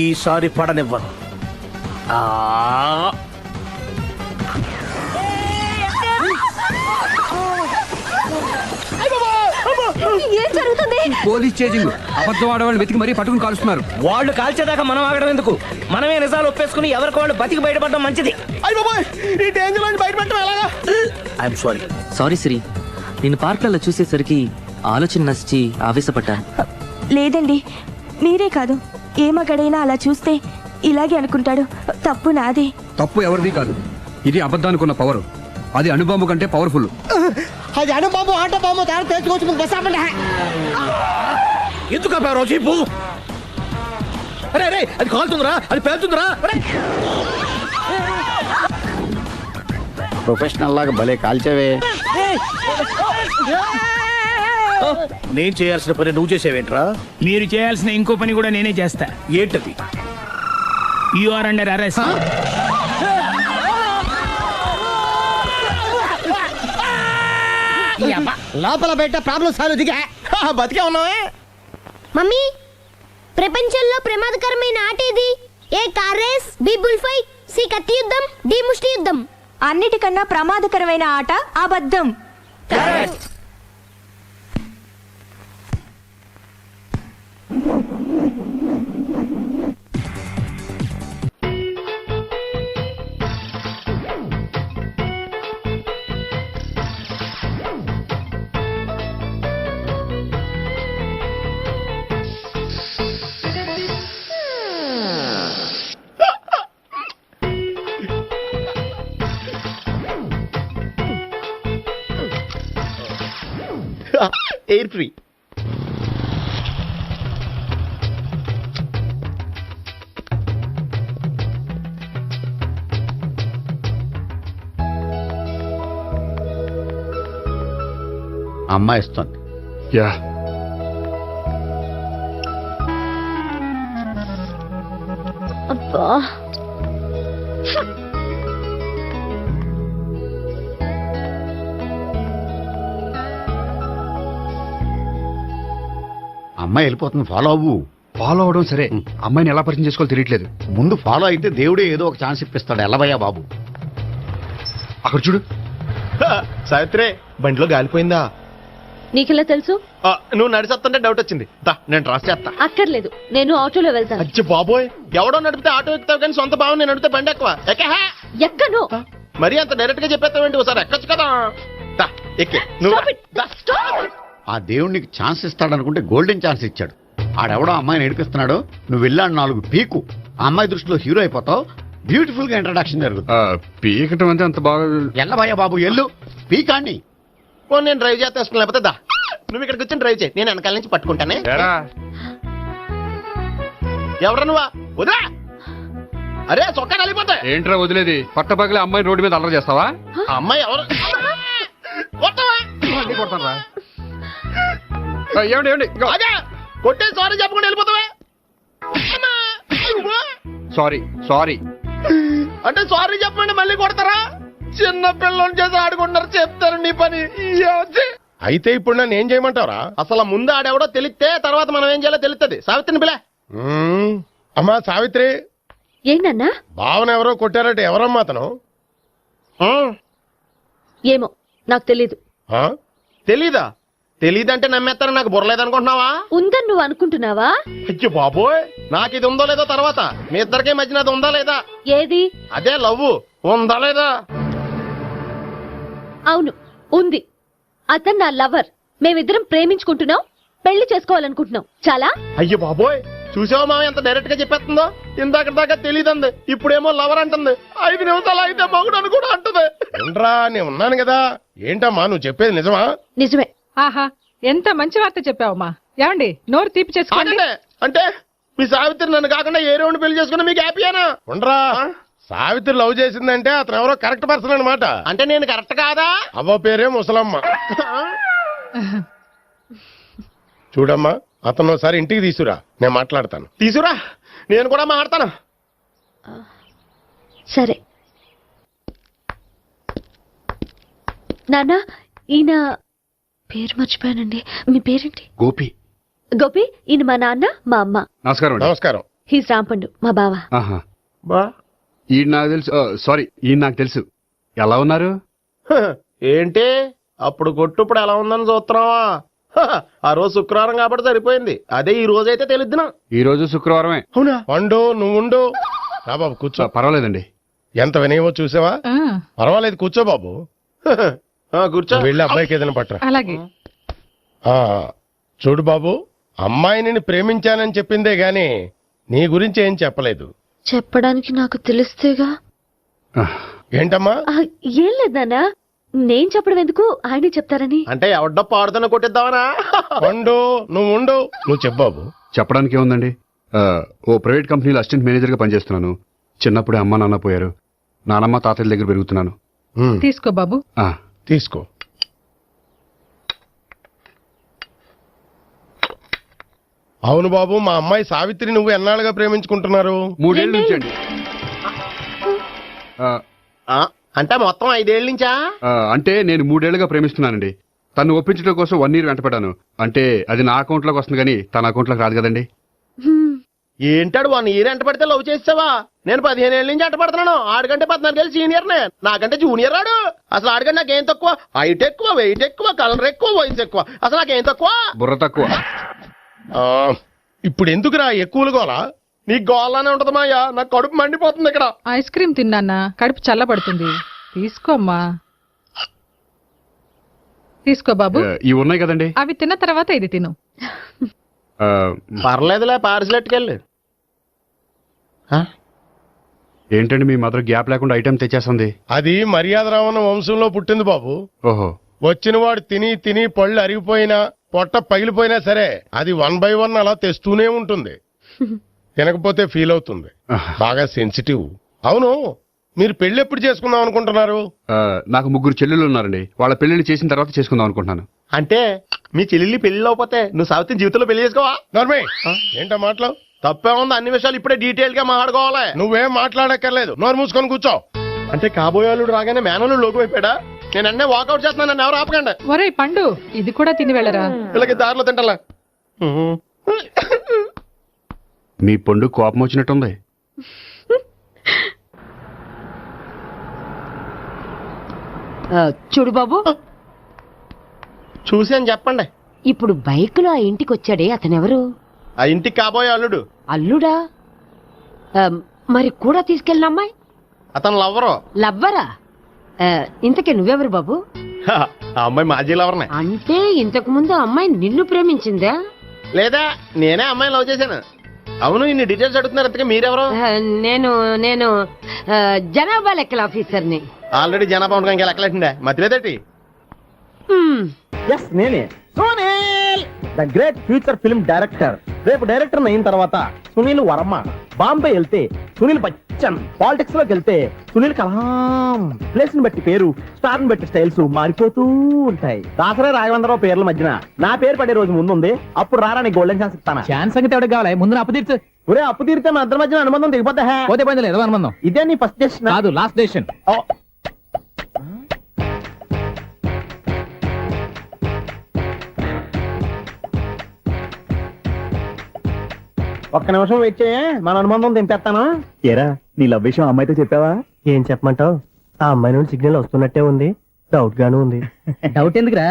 [SPEAKER 3] ఈసారి పడనివ్వను.
[SPEAKER 9] ఏం జరుగుతుంది?
[SPEAKER 8] Police chasing. అబద్ధం ఆడవాళ్ళు వెతికి మరీ పట్టుకుని కాలుస్తున్నారు.
[SPEAKER 6] వాళ్ళు కాల్చేదాకా మనం ఆగడం ఎందుకు? మనమే నిజాలు ఒప్పేసుకుని ఎవరికి వాళ్ళు బతికి బయటపడడం మంచిది.
[SPEAKER 3] ఈ డేంజర్ నుంచి బయటపడటం ఎలాగా? I'm sorry.
[SPEAKER 12] సారీ శ్రీ, నేను పార్క్లలో చూసేసరికి ఆలోచన నచ్చి ఆవేశపడ్డాను. లేదండి, మీరే కాదు ఏ మగాడైనా అలా చూస్తే ఇలాగే అనుకుంటాడు. తప్పు నాదే.
[SPEAKER 8] తప్పు ఎవరిది కాదు. ఇది అబద్ధానికున్న పవర్. అది అణుబాంబు కంటే పవర్ఫుల్.
[SPEAKER 9] అది అణుబాంబు ఆటో బాంబు తయారు తెలుసుకోవచ్చు. బస్ ఆపండి.
[SPEAKER 3] ఎందుకు ఆపావు చీపు? అరే అరే, అది కాలుతుందిరా, అది పేలుతుందిరా.
[SPEAKER 8] ప్రొఫెషనల్ లాగా భలే కాల్చేవే.
[SPEAKER 3] నేను చేయాల్సిన పని నువ్వు చేసేవేంట్రా?
[SPEAKER 8] మీరు చేయాల్సిన ఇంకో పని కూడా నేనే చేస్తా.
[SPEAKER 3] ఏంటది?
[SPEAKER 8] You are under arrest.
[SPEAKER 9] లోపల బయట ప్రాబ్లం సాల్వ్ దిగా
[SPEAKER 4] బతికే ఉన్నావే.
[SPEAKER 11] మమ్మీ, ప్రపంచంలో ప్రమాదకరమైన ఆట ఏది? A car race, B bull fight, C కత్తి యుద్ధం, డి ముష్టి యుద్ధం.
[SPEAKER 12] అన్నిటికన్నా ప్రమాదకరమైన ఆట అబద్ధం.
[SPEAKER 4] Air free.
[SPEAKER 8] అమ్మాయి ఇస్తుంది.
[SPEAKER 6] యా,
[SPEAKER 11] అబ్బా,
[SPEAKER 8] అమ్మాయి వెళ్ళిపోతుంది, ఫాలో అవ్వు. ఫాలో అవడం సరే, అమ్మాయిని ఎలా పరిచయం చేసుకోవాలో తెలియట్లేదు. ముందు ఫాలో అయితే దేవుడే ఏదో ఒక ఛాన్స్ ఇప్పిస్తాడు. ఎలవయ్యా బాబు. అక్కడ చూడు.
[SPEAKER 4] సావిత్రి, బండిలో గాలిపోయిందా?
[SPEAKER 11] నీకెలా తెలుసు?
[SPEAKER 4] నువ్వు నడిచేస్తుంటే డౌట్ వచ్చింది. నేను ట్రాస్ చేస్తా.
[SPEAKER 11] అక్కర్లేదు, నేను ఆటోలో వెళ్తాను.
[SPEAKER 4] అచ్చి బాబోయ్, ఎవడో నడిపితే ఆటో ఎక్కుతావు కానీ సొంత భావం నేను నడిపితే బండి ఎక్కువ.
[SPEAKER 11] ఎక్కను.
[SPEAKER 4] మరి అంత డైరెక్ట్ గా చెప్పేస్తావేంటి? ఒకసారి ఎక్కొచ్చు కదా. ఎక్కే
[SPEAKER 8] ఆ దేవుడు నీకు ఛాన్స్ ఇస్తాడనుకుంటే గోల్డెన్ ఛాన్స్ ఇచ్చాడు. ఆడెవడో అమ్మాయిని ఏడిపిస్తున్నాడు, నువ్వు వెళ్ళాడు 4 పీకు. ఆ అమ్మాయి దృష్టిలో హీరో అయిపోతావు. బ్యూటిఫుల్ గా ఇంట్రడక్షన్ జరుగుతుంది.
[SPEAKER 6] పీకటం అంటే అంత బాగా.
[SPEAKER 8] ఎల్లబయ్యా బాబు, ఎల్లు పీకాన్ని.
[SPEAKER 4] నేను డ్రైవ్ చేస్తాను, లేకపోతే దా నువ్వు ఇక్కడికి వచ్చి డ్రైవ్ చేయి, నేను వెనకాల నుంచి పట్టుకుంటానే. ఎవరా నువ్వా? వదిలా. అరే చొక్కా కలిపోతా.
[SPEAKER 6] ఏంట్రా వదిలేది? పట్టపగలే అమ్మాయి రోడ్డు మీద అల్లరి చేస్తావా?
[SPEAKER 4] అమ్మాయి ఎవరు?
[SPEAKER 6] ఏమండి ఏమండి,
[SPEAKER 4] అదే కొట్టే సారీ చెప్పకుండా వెళ్ళిపోతావా?
[SPEAKER 6] సారీ సారీ
[SPEAKER 4] అంటే సారీ చెప్పండి మళ్ళీ కొడతారా? చిన్న పిల్లలు చేసి ఆడుకుంటారు, చెప్తారు నీ పని. అయితే ఇప్పుడు నన్ను ఏం చేయమంటారా? అసలు ముందు ఆడెవడో తెలిస్తే తర్వాత మనం ఏం చేయాలో తెలుస్తుంది. సావిత్రిని పిల్ల. అమ్మా సావిత్రి.
[SPEAKER 11] ఏంటన్నా?
[SPEAKER 4] భావన ఎవరో కొట్టారట. ఎవరమ్మా అతను?
[SPEAKER 11] ఏమో నాకు తెలీదు.
[SPEAKER 4] తెలీదా? తెలీదంటే నమ్మేస్తారని నాకు బుర్రలేదనుకుంటున్నావా?
[SPEAKER 11] ఉందని నువ్వు అనుకుంటున్నావా?
[SPEAKER 4] అయ్యో బాబోయ్, నాకు ఇది ఉందో లేదో తర్వాత. మీ ఇద్దరికే మధ్యన అది ఉందా లేదా?
[SPEAKER 11] ఏది?
[SPEAKER 4] అదే లవ్ ఉందా లేదా?
[SPEAKER 11] అవును, ఉంది. అతను నా లవర్. మేమిద్దరం ప్రేమించుకుంటున్నాం, పెళ్లి చేసుకోవాలనుకుంటున్నాం. చాలా.
[SPEAKER 4] అయ్యో బాబోయ్, చూసావా మామ ఎంత డైరెక్ట్ గా చెప్పేస్తుందో? ఇందాక దాకా తెలియదంది, ఇప్పుడేమో లవర్ అంటుంది. 5 నిమిషాలు అయితే మగుడు అని కూడా అంటుంది. ఏంట్రా, నేను ఉన్నాను కదా. ఏంటమ్మా నువ్వు చెప్పేది నిజమా?
[SPEAKER 11] నిజమే.
[SPEAKER 12] ఆహా, ఎంత మంచి వార్త చెప్పావమ్మా. ఏమండి, నోరు తీపి చేసుకోండి.
[SPEAKER 4] అంటే మీ సావిత్రి నన్ను కాకుండా ఏ రౌండ్ పెళ్లి చేసుకున్నా మీకు హ్యాపీయేనా? ఉండరా, సావిత్రి లవ్ చేసిందంటే అతను ఎవరో కరెక్ట్ పర్సన్ అనమాట. అంటే నేను కరెక్ట్ కాదా? అవ్వ పేరే ముసలమ్మ. చూడమ్మా, అతను ఒకసారి ఇంటికి తీసుకురా, నేను మాట్లాడతాను. తీసుకురా, నేను కూడా మాట్లాడతాను.
[SPEAKER 11] సరే నాన్న, ఈయన పేరు మర్చిపోయానండి. మీ పేరేంటి?
[SPEAKER 8] గోపి.
[SPEAKER 11] గోపి, ఈయన మా నాన్న, మా అమ్మ.
[SPEAKER 8] నమస్కారం.
[SPEAKER 4] నమస్కారం.
[SPEAKER 11] హీస్ రాంపండు, మా బావ.
[SPEAKER 4] బా
[SPEAKER 8] ఈయన నాకు తెలుసు. సారీ, ఈయన నాకు తెలుసు. ఎలా ఉన్నారు?
[SPEAKER 4] ఏంటి అప్పుడు కొట్టుప్పుడు ఎలా ఉందని చూస్తున్నావా? ఆ రోజు శుక్రవారం కాబట్టి సరిపోయింది. అదే ఈ రోజు అయితే తెలిద్దునా.
[SPEAKER 8] ఈ రోజు శుక్రవారమే.
[SPEAKER 4] అవునా? వండు, నువ్వు ఉండు. రా బాబు కూర్చో.
[SPEAKER 8] పర్వాలేదండి.
[SPEAKER 4] ఎంత వినయమో చూసావా? పర్వాలేదు, కూర్చో బాబు. కూర్చో. వెళ్ళి అబ్బాయికి ఏదైనా పట్టరా.
[SPEAKER 12] అలాగే.
[SPEAKER 4] చూడు బాబు, అమ్మాయిని ప్రేమించానని చెప్పిందే గాని నీ గురించి ఏం చెప్పలేదు.
[SPEAKER 11] చెప్పడానికి నాకు తెలిస్తేగా.
[SPEAKER 4] ఏంటమ్మా?
[SPEAKER 11] ఏం లేదన్నా, నేను చెప్పడం ఎందుకు, ఆయనే చెప్తారని.
[SPEAKER 4] అంటే ఎవడ్డో పాడుతున్న కొట్టిద్దామనా? ఉండు, నువ్వు ఉండు, నువ్వు చెప్పు బాబు.
[SPEAKER 13] చెప్పడానికి ఏముందండి, ఓ ప్రైవేట్ కంపెనీలో అసిస్టెంట్ మేనేజర్ గా పనిచేస్తున్నాను. చిన్నప్పుడే అమ్మ నాన్న పోయారు. నానమ్మ తాతయ్య దగ్గర పెరుగుతున్నాను.
[SPEAKER 12] తీసుకో బాబు.
[SPEAKER 4] తీసుకో. అవును బాబు, మా అమ్మాయి సావిత్రి నువ్వు ఎన్నాళ్ళుగా ప్రేమించుకుంటున్నారు?
[SPEAKER 13] 3 ఏళ్ళ నుంచి అండి.
[SPEAKER 4] అంటే మొత్తం 5 ఏళ్ళ నుంచా?
[SPEAKER 13] అంటే నేను 3 ఏళ్లుగా ప్రేమిస్తున్నానండి. తను ఒప్పించడం కోసం 1 year వెంటపడ్డాను. అంటే అది నా అకౌంట్ లోకి వస్తుంది కానీ తన అకౌంట్ లోకి రాదు కదండి.
[SPEAKER 4] ఏంటాడు 1 year ఎంట పడితే లవ్ చేసావా? నేను 15 ఏళ్ళ నుంచి ఎంట పడుతున్నాను. ఆడికంటే 14 ఏళ్ళు సీనియర్ నే, నాకంటే జూనియర్ ఆడు. అసలు ఆడికంటే నాకేం తక్కువ? హైట్ ఎక్కువ, వెయిట్ ఎక్కువ, కలర్ ఎక్కువ, వయసు ఎక్కువ. అసలు నాకేం తక్కువ?
[SPEAKER 13] బుర్ర తక్కువ.
[SPEAKER 4] ఇప్పుడు ఎందుకురా ఎక్కువలు గోలా? నీకు గోలానే ఉంటదమాయా, నాకు కడుపు మండిపోతుంది ఇక్కడ.
[SPEAKER 12] ఐస్ క్రీమ్ తిన్నానా, కడుపు చల్లబడుతుంది. తీసుకోమ్మా. తీసుకో బాబు.
[SPEAKER 13] ఇవి ఉన్నాయి కదండి,
[SPEAKER 12] అవి తిన్న తర్వాత ఇది తిను.
[SPEAKER 4] పర్లేదులే, పార్సిల్ ఎట్టుకెళ్ళి.
[SPEAKER 13] ఏంటండి మీ మదర్ గ్యాప్ లేకుండా ఐటెం తెచ్చేస్తుంది?
[SPEAKER 4] అది మర్యాద రావణ వంశంలో పుట్టింది బాబు.
[SPEAKER 13] ఓహో.
[SPEAKER 4] వచ్చిన వాడు తిని తిని పళ్ళు అరిగిపోయినా, పొట్ట పగిలిపోయినా సరే అది 1 by 1 అలా తెస్తూనే ఉంటుంది. తినకపోతే ఫీల్ అవుతుంది. బాగా సెన్సిటివ్. అవును, మీరు పెళ్లి ఎప్పుడు చేసుకుందాం అనుకుంటున్నారు?
[SPEAKER 13] నాకు 3 చెల్లెళ్ళు ఉన్నారండి. వాళ్ళ పెళ్లిళ్ళు చేసిన తర్వాత చేసుకుందాం అనుకుంటున్నాను.
[SPEAKER 4] అంటే మీ చెల్లెల్ని పెళ్లి లేకపోతే నువ్వు సావిత్రి జీవితంలో పెళ్లి చేసుకోవా? నర్మే, ఏంటో మాటలు? తప్పే ఉంది. అన్ని విషయాలు ఇప్పుడే డీటెయిల్ గా మాట్లాడుకోవాలి. నువ్వేం మాట్లాడక్కర్లేదు, నోరు మూసుకొని కూర్చో. అంటే కాబోయేవాళ్ళు రాగానే మేనలు లోకి అయిపోయాడా? నేను అన్నీ వాకౌట్ చేస్తున్నాను, నన్ను ఎవరు ఆపకండి.
[SPEAKER 12] ఒరే పండు, ఇది కూడా తిని వెళ్ళరా.
[SPEAKER 4] వీళ్ళకి దారిలో తింటలా.
[SPEAKER 13] మీ పండు కోపం వచ్చినట్టుంది.
[SPEAKER 9] చూడు బాబు,
[SPEAKER 4] చూసి అని చెప్పండి.
[SPEAKER 9] ఇప్పుడు బైక్ లో ఆ ఇంటికి వచ్చాడే అతనెవరు?
[SPEAKER 4] ఆ ఇంటికి కాబోయే అల్లుడు.
[SPEAKER 9] అల్లుడా? మరి కూడా తీసుకెళ్ళిన అమ్మాయి?
[SPEAKER 4] అతను లవ్వరు.
[SPEAKER 9] లవ్వరా? ఇంతకే నువ్వెవరు బాబు?
[SPEAKER 4] ఆ అమ్మాయి మాజీ లవర్నే.
[SPEAKER 9] అంటే ఇంతకు ముందు అమ్మాయి నిన్ను ప్రేమించిందా?
[SPEAKER 4] లేదా నేనే అమ్మాయిని లవ్ చేశాను. అవును, ఇన్ని డీటెయిల్స్ అడుగుతున్నారు. అంతగా మీరెవరు?
[SPEAKER 9] నేను నేను జనాభా లెక్కల ఆఫీసర్ని.
[SPEAKER 4] ఆల్రెడీ జనాభా ఉండగా ఇంకా లెక్కలేసిండే మధ్యలేదేటి?
[SPEAKER 9] నేనే
[SPEAKER 10] Sunil, the great future film director. రేపు డైరెక్టర్ అయిన తర్వాత సునీల్ వర్మ. బాంబే వెళ్తే సునీల్ బచ్చన్, పాలిటిక్స్ లోకి వెళ్తే సునీల్ కలాం. ప్లేస్ ని బట్టి పేరు, స్టార్ ని బట్టి స్టైల్స్ మారిపోతూ ఉంటాయి. దాసరా రాఘవేంద్రరావు పేర్ల మధ్యన నా పేరు పడే రోజు ముందుంది. అప్పుడు రారా నీ గోల్డెన్ ఛాన్స్ ఇస్తానా? ఛాన్స్ సంగతి ఎవరికి కావాలి? ముందు అప్పు తీర్చు. ఒరే, అప్పు తీరితే మా ఇద్దరి మధ్యన అనుబంధం దిగిపోతా. పోతే పోయింది లేదు అనుబంధం. ఇదే నీ ఫస్ట్ డెసిషన్ కాదు, లాస్ట్ డెసిషన్. ఒక్క నిమిషం వెయిట్ చేయ, మన అనుబంధం దింపేస్తాను. ఏరా, నీ లవ్ విషయం అమ్మాయితో చెప్పావా? ఏం చెప్పమంటావు? ఆ అమ్మాయి నుండి సిగ్నల్ వస్తున్నట్టే ఉంది, డౌట్ గాను ఉంది. డౌట్ ఎందుకురా,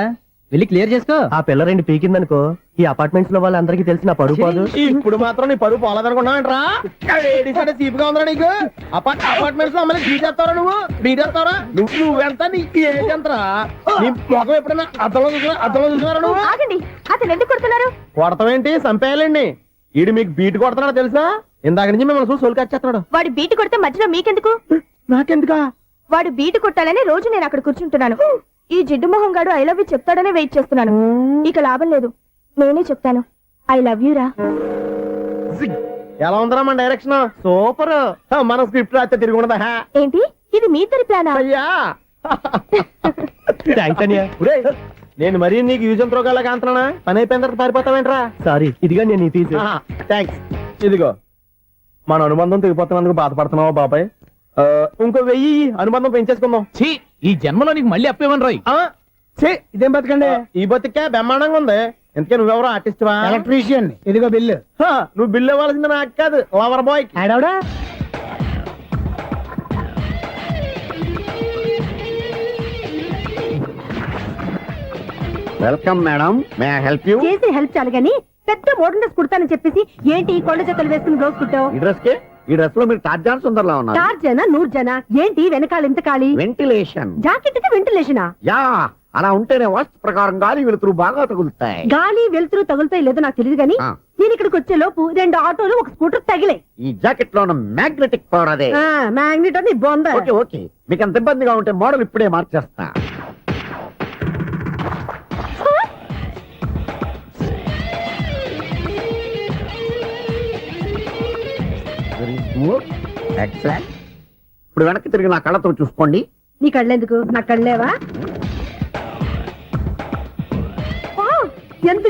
[SPEAKER 10] వెళ్ళి క్లియర్ చేసుకో. ఆ పిల్ల 2 పీకిందనుకో, ఈ అపార్ట్మెంట్స్ లో వాళ్ళందరికీ తెలిసిన పరువు పోదు. ఇప్పుడు మాత్రం నీ పరువు పోలేదనుకున్నావంటరా? చీప్ గా ఉందా నీకు? అపార్ట్మెంట్స్ లో అమ్మాయి బీటేస్తావరా? బీటేస్తావరా? నువ్వెంత, నీకు ఏంటంతరా? నీ మొఖం ఎప్పుడైనా అర్థంలో చూసినారా నువ్వు?
[SPEAKER 12] అతను ఎందుకు కొడుతున్నారు?
[SPEAKER 10] కొడతావేంటి, చంపేయాలండి. ఈడు మీకు బీట్ కొడుతున్నాడు తెలుసా? ఇందాక నుంచి మిమ్మల్ని చూసి సోల్కొచ్చేస్తున్నాడు.
[SPEAKER 12] వాడు బీటు కొడితే మధ్యలో మీకెందుకు?
[SPEAKER 10] నాకెందుకా?
[SPEAKER 12] వాడు బీటు కొట్టాలని రోజు నేను అక్కడ కూర్చుంటున్నాను. ఈ జిడ్డు మొహం గాడు ఐ లవ్ యూ చెప్తాడనే వెయిట్ చేస్తున్నాను. ఇక లాభం లేదు, నేనే చెప్తాను. ఐ లవ్ యూ రా.
[SPEAKER 10] ఎలా ఉందరా మన డైరెక్షన్? సూపర్. మన స్క్రిప్ట్ రాస్తే తిరిగి ఉండదా?
[SPEAKER 12] ఏంటి, ఇది మీ ఇద్దరి ప్లానా?
[SPEAKER 10] అయ్యా నేను మరీ నీకు యూజ్ అంత రోగాలకు అంటున్నా. పని అయిపోయిన తర్వాత పారిపోతావేంట్రా? సారీ, ఇదిగా నేను తీసి. థ్యాంక్స్. ఇదిగో, మన అనుబంధం తెగిపోతున్నందుకు బాధపడుతున్నావా బాబాయ్? ఇంకో 1000 అనుబంధం పెంచేసుకుందాం.
[SPEAKER 6] ఈ జన్మలో నీకు మళ్ళీ అప్పేమని రాయి.
[SPEAKER 10] ఇదేం బతికండి? ఈ బతికే బ్రహ్మాండంగా ఉంది. ఎందుకే నువ్వెవరో ఆర్టిస్ట్ వా? ఎలక్ట్రీషియన్. ఇదిగో బిల్లు. నువ్వు బిల్లు ఇవ్వాల్సింది నాకు కాదు, లవర్ బాయ్. ఆడవడా? Welcome madam, may I help you?
[SPEAKER 12] చేసి హెల్ప్ చాలు గాని పెద్ద మోడల్ డ్రెస్ కుడతానని చెప్పేసి ఏంటి కొండ జతలు వేసుకుని బ్లౌజ్ కుట్టావు?
[SPEAKER 10] ఈ డ్రెస్ కే, ఈ డ్రెస్ లో మీరు టార్జాన్ సుందర్లా ఉన్నారు.
[SPEAKER 12] టార్జనా 100 జనా? ఏంటి వెనకాల ఎంత ఖాళీ?
[SPEAKER 10] వెంటిలేషన్.
[SPEAKER 12] జాకెట్ కి వెంటిలేషనా?
[SPEAKER 10] యా,
[SPEAKER 8] అలా ఉంటేనే వాస్తు ప్రకారం గాలి వెలుతురు బాగా తగులుతాయి.
[SPEAKER 12] గాలి వెలుతురు తగులుతాయి లేదో నాకు తెలియదు కానీ
[SPEAKER 8] ఆ.
[SPEAKER 12] నేను ఇక్కడికి వచ్చే లోపు 2 ఆటోలు ఒక స్కూటర్ తగిలే.
[SPEAKER 8] ఈ జాకెట్ లో ఉన్న మ్యాగ్నెటిక్ పవర్ అదే.
[SPEAKER 12] మ్యాగ్నెట్ అని బొంద.
[SPEAKER 8] ఓకే ఓకే, మీకు అంత ఇబ్బందిగా ఉంటే మోడల్ ఇప్పుడే మార్చేస్తా. Very smooth. Excellent. ఇప్పుడు వెనక్కి తిరిగి నా కళ్ళతో చూసుకోండి.
[SPEAKER 12] నీ కళ్ళెందుకు, నా కళ్ళేవా? ఎంత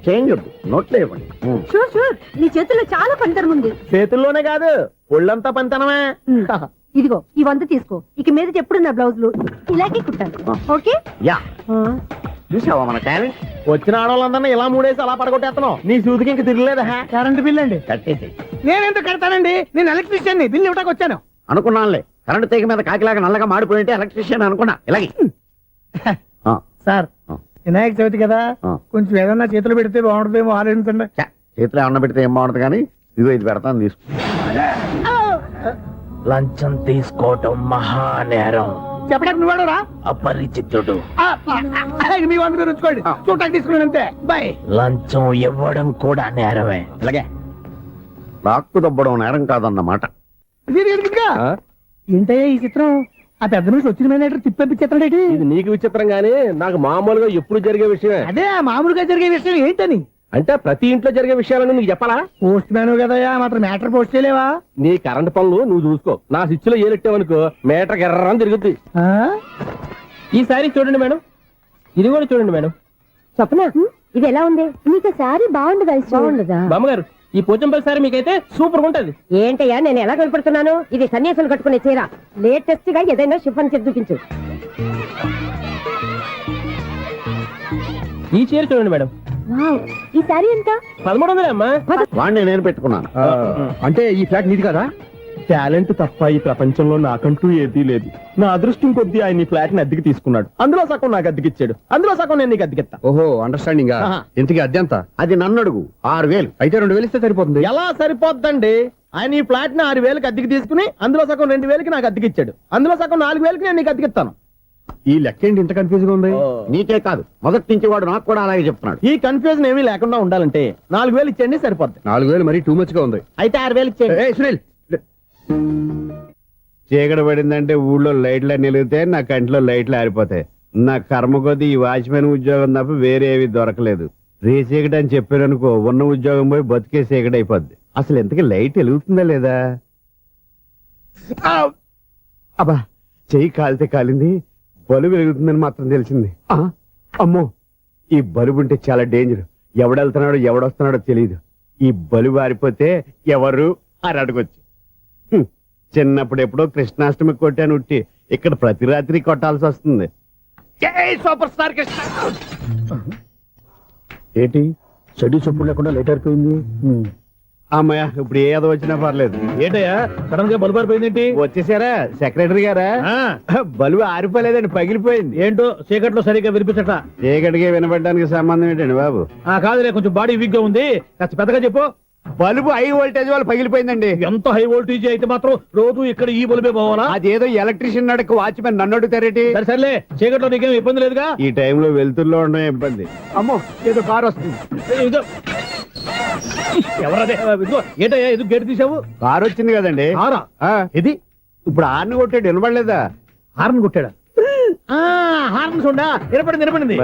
[SPEAKER 8] చేంజ్ నోట్లో ఇవ్వండి.
[SPEAKER 12] షూర్ షూర్, నీ చేతుల్లో చాలా పనితనం ఉంది.
[SPEAKER 10] చేతుల్లోనే కాదు ఒళ్ళంతా పంతనమే.
[SPEAKER 12] ఇదిగో ఈ 100 తీసుకో. ఇక మీద ఎప్పుడు నా బ్లౌజులు ఇలాగే కుట్టాను. ఓకే?
[SPEAKER 8] యా, చూసావా మన టాలెంట్?
[SPEAKER 10] వచ్చిన ఆడవాళ్ళందరినీ ఇలా మూడేసి అలా పడగొట్టేస్తున్నావు. నీ సూదికి ఇంక తిరగలేదా? కరెంట్ బిల్ అండి.
[SPEAKER 8] కట్టేసి
[SPEAKER 10] నేనెందుకు కడతానండి, నేను ఎలక్ట్రీషియన్. బిల్ ఇవ్వడానికి వచ్చాను.
[SPEAKER 8] అనుకున్నానులే, కరెంట్ తీగ మీద కాకిలాగా నల్లగా మాడిపోయింటే ఎలక్ట్రీషియన్ అనుకున్నా. ఇలాగే
[SPEAKER 10] సార్, వినాయక చవితి కదా, కొంచెం ఏదన్నా చేతులు పెడితే బాగుంటుందేమో ఆలోచించండి.
[SPEAKER 8] చేతిలో అన్న పెడితే ఏం బాగుంటుంది కానీ ఇదిగో ఇది పెడతాను, తీసుకో.
[SPEAKER 10] లంచం తీసుకోవటం మహానేరం. చెప్పడానికి నువ్వాడరా? అపరిచితుడు. మీ 100 మీరు ఉంచుకోండి, చూడటానికి తీసుకున్నాను అంతే. బాయ్. లంచం ఇవ్వడం కూడా నేరమే.
[SPEAKER 8] ఇలాగే లాక్కు దబ్బడం నేరం కాదన్నమాట.
[SPEAKER 10] ఏంటయ్యా ఈ చిత్రం? ఆ పెద్ద నుంచి వచ్చిన మేనేటర్ తిప్పించేస్తాడేటి? ఇది నీకు విచిత్రం గానీ నాకు మామూలుగా ఎప్పుడు జరిగే విషయమే. అదే మామూలుగా జరిగే విషయం ఏంటని? అంటే ప్రతి ఇంట్లో జరిగే విషయాలను నీకు చెప్పాలా? పోస్ట్ మ్యాన్ కదయ్యా, మాత్రం మ్యాటర్ పోస్ట్ చేయలేవా? నీ కరెంట్ పనులు నువ్వు చూసుకో. నా స్విచ్ లో ఏలెట్టావనుకో మేటర్ ఎర్రని తిరుగుద్ది. ఈసారి చూడండి మేడం, ఇది కూడా చూడండి మేడం.
[SPEAKER 12] చెప్పనా, ఇది ఎలా ఉంది? నీకు సారీ బాగుండదా? బాగుండదా
[SPEAKER 10] బామ్మగారు? ఈ పోచంపల్లి సారీ మీకైతే సూపర్ ఉంటది.
[SPEAKER 12] ఏంటయ్యా నేను ఎలా కనపడుతున్నాను? ఇది సన్యాసులు కట్టుకునే చీర. లేటెస్ట్ గా ఏదైనా షిఫాన్ చేసి చూపించు.
[SPEAKER 10] ఈ చీర చూడండి మేడం.
[SPEAKER 12] ఈ సారీ ఎంత?
[SPEAKER 10] 1300 అమ్మా.
[SPEAKER 8] వాడిని నేను పెట్టుకున్నాను.
[SPEAKER 10] అంటే ఈ ఫ్లాట్ నీది కదా? టాలెంట్ తప్ప ఈ ప్రపంచంలో నాకంటూ ఏదీ లేదు. నా అదృష్టం కొద్దీ ఆయన ఈ ఫ్లాట్ ని అద్దెకి తీసుకున్నాడు. అందులో సగం నాకు అద్దెకిచ్చాడు, అందులో సగం నేను నీకు అద్దెకిస్తా. ఓహో, అండర్స్టాండింగ్. ఇంతకీ అద్దె ఎంత?
[SPEAKER 8] అది నన్ను అడుగు. 6000.
[SPEAKER 10] అయితే 2000 ఇస్తే సరిపోతుంది. ఎలా సరిపోద్దండి? ఆయన ఈ ఫ్లాట్ ని 6000కి అద్దెకి తీసుకుని అందులో సగం 2000కి నాకు అద్దెకిచ్చాడు, అందులో సగం 4000కి నేను నీకు అద్దెకిస్తాను. ఈ లెక్క ఏంటి ఇంత కన్ఫ్యూజ్ గా ఉంది?
[SPEAKER 8] నీకే కాదు, మొదటి నుంచి వాడు నాకు కూడా అలాగే చెప్తున్నాడు.
[SPEAKER 10] ఈ కన్ఫ్యూజన్ ఏమీ లేకుండా ఉండాలంటే 4000 ఇచ్చేయండి, సరిపోద్ది.
[SPEAKER 8] 4000 మరీ టూ మచ్ గా ఉంది.
[SPEAKER 10] అయితే 6000 ఇచ్చేయండి.
[SPEAKER 8] సునీల్, చీకటి పడిందంటే ఊళ్ళో లైట్లు అన్ని వెలిగితే నా కంటిలో లైట్లు ఆరిపోతాయి. నా కర్మ కొద్దీ ఈ వాచ్మెన్ ఉద్యోగం తప్ప వేరే ఏవి దొరకలేదు. రేచీకటి అని చెప్పారనుకో, ఉన్న ఉద్యోగం పోయి బతికే చీకటి అయిపోద్ది. అసలు ఎంతకీ లైట్ వెలుగుతుందా లేదా? అబ్బా, చెయ్యి కాలితే కాలింది, బలుబు వెలుగుతుందని మాత్రం తెలిసింది. అమ్మో, ఈ బలుబు ఉంటే చాలా డేంజర్. ఎవడెళ్తున్నాడో ఎవడొస్తున్నాడో తెలియదు. ఈ బలుబు ఆరిపోతే ఎవరు అని అడగొచ్చు. చిన్నప్పుడు ఎప్పుడో కృష్ణాష్టమి కొట్టాను ఉట్టి, ఇక్కడ ప్రతి రాత్రి కొట్టాల్సి వస్తుంది. Super star Krishna. ఏంటి చెడు చెప్పుడు లేకుండా లేట్ అయిపోయింది? అమ్మయ్య, ఇప్పుడు ఏదో వచ్చినా పర్లేదు.
[SPEAKER 10] ఏంటయ్యా సడన్ గా బల్బు ఆరిపోయింది?
[SPEAKER 8] వచ్చేసారా సెక్రటరీ గారా? బలుబు ఆరిపోలేదండి, పగిలిపోయింది.
[SPEAKER 10] ఏంటో చీకట్లో సరిగ్గా వినిపించట.
[SPEAKER 8] చీకటిగా వినపడడానికి సంబంధం ఏంటండి బాబు?
[SPEAKER 10] కాదులే, కొంచెం బాడీ వీక్ గా ఉంది, కాస్త పెద్దగా చెప్పు.
[SPEAKER 8] బల్బు హై వోల్టేజ్ వాళ్ళు పగిలిపోయిందండి.
[SPEAKER 10] ఎంత హై వోల్టేజ్ అయితే మాత్రం రోజు ఇక్కడ ఈ బల్బే పోవాలా?
[SPEAKER 8] అదేదో ఎలక్ట్రీషియన్ నడక వాచ్మెన్ నన్ను అడుగుతారేటి?
[SPEAKER 10] సర్లే, చీకట్లో నీకేం ఇబ్బంది లేదుగా?
[SPEAKER 8] ఈ టైంలో వెళ్తుల్లో ఉండడం ఇబ్బంది. అమ్మో, ఏదో కారు వస్తుంది.
[SPEAKER 10] ఎవరదే? ఏంటయ్యా ఎందుకు గేట్ తీసావు?
[SPEAKER 8] కారు వచ్చింది కదండి. ఇది ఇప్పుడు హార్న్ కొట్టాడు, వినపడలేదా?
[SPEAKER 10] హార్న్ కొట్టాడా? హార్న్ చూడా వినపడింది.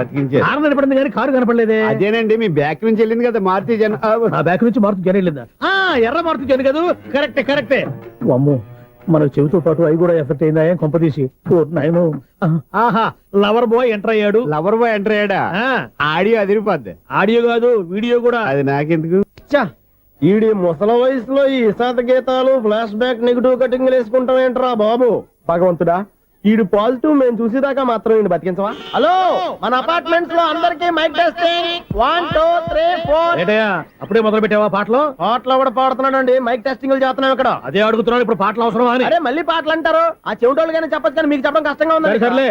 [SPEAKER 10] హార్న్ వినపడింది కానీ కారు కనపడలేదే.
[SPEAKER 8] అదేనండి, మీ బ్యాక్ నుంచి వెళ్ళింది కదా మారుతి జన్.
[SPEAKER 10] ఆ బ్యాక్ నుంచి మారుతి జన్ వెళ్ళిందా? ఎర్ర మారుతి జన్ కదా? కరెక్టే. అమ్మో, మన చెవితో పాటు అవి కూడా ఎఫెక్ట్ అయిందా? ఏం కొంపదీసి లవర్ బాయ్ ఎంటర్ అయ్యాడు.
[SPEAKER 8] లవర్ బాయ్ ఎంటర్ అయ్యాడా? ఆడియో అదిరిపోద్ది.
[SPEAKER 10] ఆడియో కాదు, వీడియో కూడా.
[SPEAKER 8] అది నాకెందుకు?
[SPEAKER 10] ఈడి ముసల వయసులో ఈ ఇసాత గీతాలు, ఫ్లాష్ బ్యాక్, నెగిటివ్ కటింగ్ వేసుకుంటాం ఏంట్రా బాబు? భగవంతుడా, ఈడు పాజిటివ్ మేము చూసేదాకా మాత్రం ఈయన బతికించవా? హలో, మన అపార్ట్మెంట్స్ లో అందరికీ మైక్ టెస్టింగ్. 1 2 3 4. ఏటయ్యా అప్పుడే మొదలు పెట్టావా పాటలు? పాటలు కూడా పాడుతున్నాడు అండి, మైక్ టెస్టింగ్ చేస్తున్నాం ఇక్కడ. అదే అడుగుతున్నాడు, ఇప్పుడు పాటలు అవసరమా అని. అరే మళ్ళీ పాటలు అంటారు, ఆ చెవిటోళ్ళు కానీ చెప్పచ్చు కానీ మీకు చెప్పడం కష్టంగా ఉంది. సర్లే,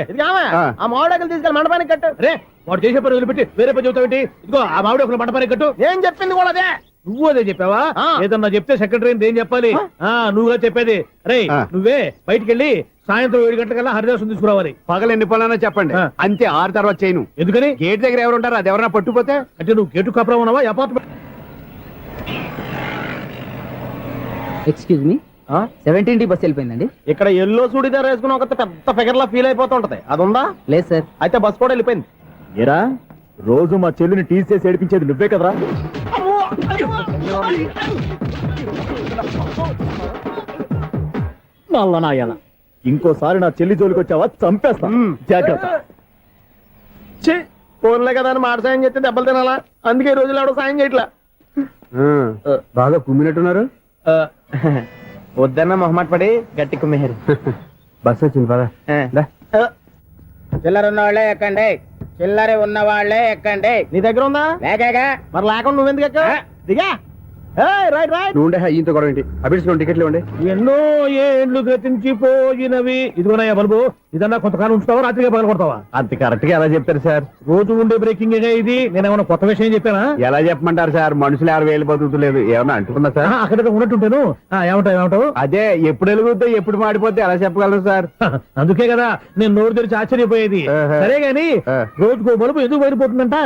[SPEAKER 10] ఆ మామిడాకులు తీసుకెళ్ళి మండపానికి కట్టు. రే, వాడు చేసే పని వదిలిపెట్టి వేరే పని చెబుతావేంటి? ఇదిగో ఆ మామిడాకులు మండపానికి కట్టు. నేను చెప్పింది కూడా అదే. నువ్వు అదే చెప్పావా? ఏదన్నా చెప్తే సెక్రటరీ ఏం చెప్పాలి? నువ్వుగా చెప్పేది. రే, నువ్వే బయటికి వెళ్ళి సాయంత్రం 7 గంటలకల్లా హరిదాసం తీసుకురావాలి.
[SPEAKER 13] పగలు ఎన్ని పనులైనా చెప్పండి, అంతే 6 తర్వాత చేయను.
[SPEAKER 10] ఎందుకని?
[SPEAKER 13] గేట్ దగ్గర ఎవరు ఉంటారు, అది ఎవరైనా పట్టుపోతే.
[SPEAKER 10] అంటే నువ్వు గేటు కాపురం ఉన్నావా అపార్ట్మెంట్?
[SPEAKER 9] ఎక్స్క్యూజ్ మీ, 17 బస్ వెళ్ళిపోయిందండి.
[SPEAKER 10] ఇక్కడ ఎల్లో చూడిదార్ వేసుకుని ఒక పెద్ద ఫిగర్ లా ఫీల్ అయిపోతుంటది, అది ఉందా?
[SPEAKER 9] లేదు సార్.
[SPEAKER 10] అయితే బస్ కూడా వెళ్ళిపోయింది. ఏరా రోజు మా చెల్లిని టీచ్ చేసి ఏడిపించేది నువ్వే కదరా? నల్ల నాయాల, ఇంకోసారి నా చెల్లి జోలికి వచ్చావా చంపేస్తా, జాగ్రత్త. ఫోన్లే కదా అని మాట సాయం చేస్తే దెబ్బలు తినాలా? అందుకే ఈ రోజులు ఎవడో సాయం చేయట్లా.
[SPEAKER 13] బాగా కుమ్మినట్టున్నారు.
[SPEAKER 10] వద్దన్న మొహమాట పడి గట్టి కుమ్మేరు.
[SPEAKER 13] బస్ వచ్చింది పద.
[SPEAKER 9] చిల్లర ఉన్న వాళ్ళే ఎక్కండి, చిల్లర ఉన్న వాళ్ళే ఎక్కండి.
[SPEAKER 10] నీ దగ్గర ఉందా?
[SPEAKER 9] లేకగా
[SPEAKER 10] మరి లేకుండా నువ్వెందుకు ఎక్క? దిగా. Right right.
[SPEAKER 13] నువ్వు ఈయంతో గొడవ ఏంటి? అభిడ్స్ టికెట్లు ఇవ్వండి.
[SPEAKER 10] ఎన్నో ఏండ్లు గతించిపోయినవి. ఇదిగోనయ్యా బల్బు, ఇదన్నా కొంతకాలం ఉంచుతావా, రాత్రిగా పగల కొడతావా? అంత కరెక్ట్ గా ఎలా చెప్తారు సార్? రోజు ఉండే బ్రేకింగ్ ఇది. నేనేమన్నా కొత్త విషయం చెప్పానా?
[SPEAKER 13] ఎలా చెప్పమంటారు సార్, మనుషులు 60,000 బతుకుతలేదు, ఏమన్నా అంటున్నా సార్?
[SPEAKER 10] అక్కడ ఉన్నట్టుంటాను. ఏమంటావు?
[SPEAKER 13] అదే ఎప్పుడు వెలుగుతో ఎప్పుడు మాడిపోతే ఎలా చెప్పగలరు సార్?
[SPEAKER 10] అందుకే కదా నేను నోరు తెరిచి ఆశ్చర్యపోయేది. సరే గాని రోజుకో బల్బు ఎందుకు బయటపోతుందంట?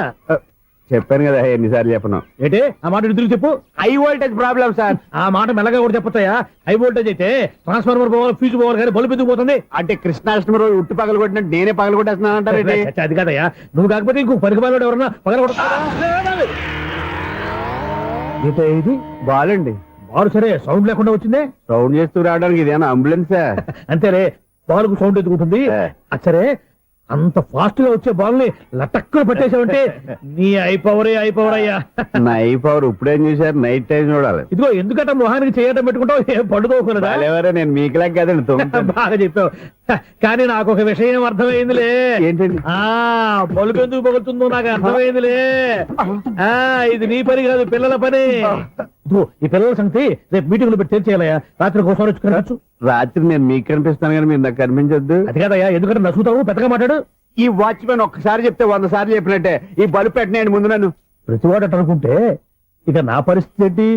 [SPEAKER 13] చెప్పాను కదా ఎన్నిసార్లు చెప్పను.
[SPEAKER 10] ఏంటే ఆ మాట ఎదురు చెప్పు.
[SPEAKER 13] High voltage problem sir.
[SPEAKER 10] ఆ మాట మెల్లగా కూడా చెప్పొచ్చాయా? హై వోల్టేజ్ అయితే ట్రాన్స్ఫార్మర్ పోవాలి, ఫ్యూజ్ పోవాలి, కానీ బల్బు ఎందుకు పోతుంది?
[SPEAKER 13] అంటే కృష్ణాష్టమి రోజు ఉట్టి పగలు కొట్టినట్టు నేనే పగలు కొట్టేస్తున్నానంటారు.
[SPEAKER 10] అది కాదయ్యా, నువ్వు కాకపోతే ఇంకో పరిగణలో ఎవరన్నా పగల కొడతారా? ఇది
[SPEAKER 13] బాలండి.
[SPEAKER 10] బాలు సరే, సౌండ్ లేకుండా వచ్చిందే.
[SPEAKER 13] సౌండ్ చేస్తూ రావడానికి ఇదేనా అంబులెన్సా?
[SPEAKER 10] అంతేరే, బాలుకు సౌండ్ ఎందుకుంటుంది? సరే, అంత ఫాస్ట్ గా వచ్చే బాల్ని లటక్కులు పట్టేసావంటే నీ ఐపవర్ అయ్యా.
[SPEAKER 13] నా పవర్ ఇప్పుడేం చూసారు, నైట్ టైం చూడాలి.
[SPEAKER 10] ఇదిగో ఎందుకంటే మొహానికి చేయటం పెట్టుకుంటావు, ఏం పండుకోకూడదా?
[SPEAKER 13] నేను మీకులాగా కదండి.
[SPEAKER 10] బాగా చెప్పావు. కానీ నాకు ఒక విషయం అర్థమైందిలే.
[SPEAKER 13] ఏంటండి?
[SPEAKER 10] బలుపు ఎందుకు పగులుతుందో నాకు అర్థమైందిలే. ఇది నీ పని కాదు, పిల్లల పని. ఈ పిల్లల సంగతి రేపు మీటింగ్ లో పెట్టి తెలిసేయాలయ్యా. రాత్రి కోసం వచ్చుకోవచ్చు.
[SPEAKER 13] రాత్రి నేను మీకు కనిపిస్తాను కానీ మీరు నాకు కనిపించొద్దు.
[SPEAKER 10] అది కాదయ్యా, ఎందుకంటే నచ్చుతావు, పెద్దగా మాట్లాడు.
[SPEAKER 13] ఈ వాచ్మెన్ ఒక్కసారి చెప్తే 100 సార్లు చెప్పినట్టే. ఈ బల్బు పెట్టినాయండి ముందు నన్ను.
[SPEAKER 10] ప్రతివాడు అనుకుంటే ఇక నా పరిస్థితి ఏంటి?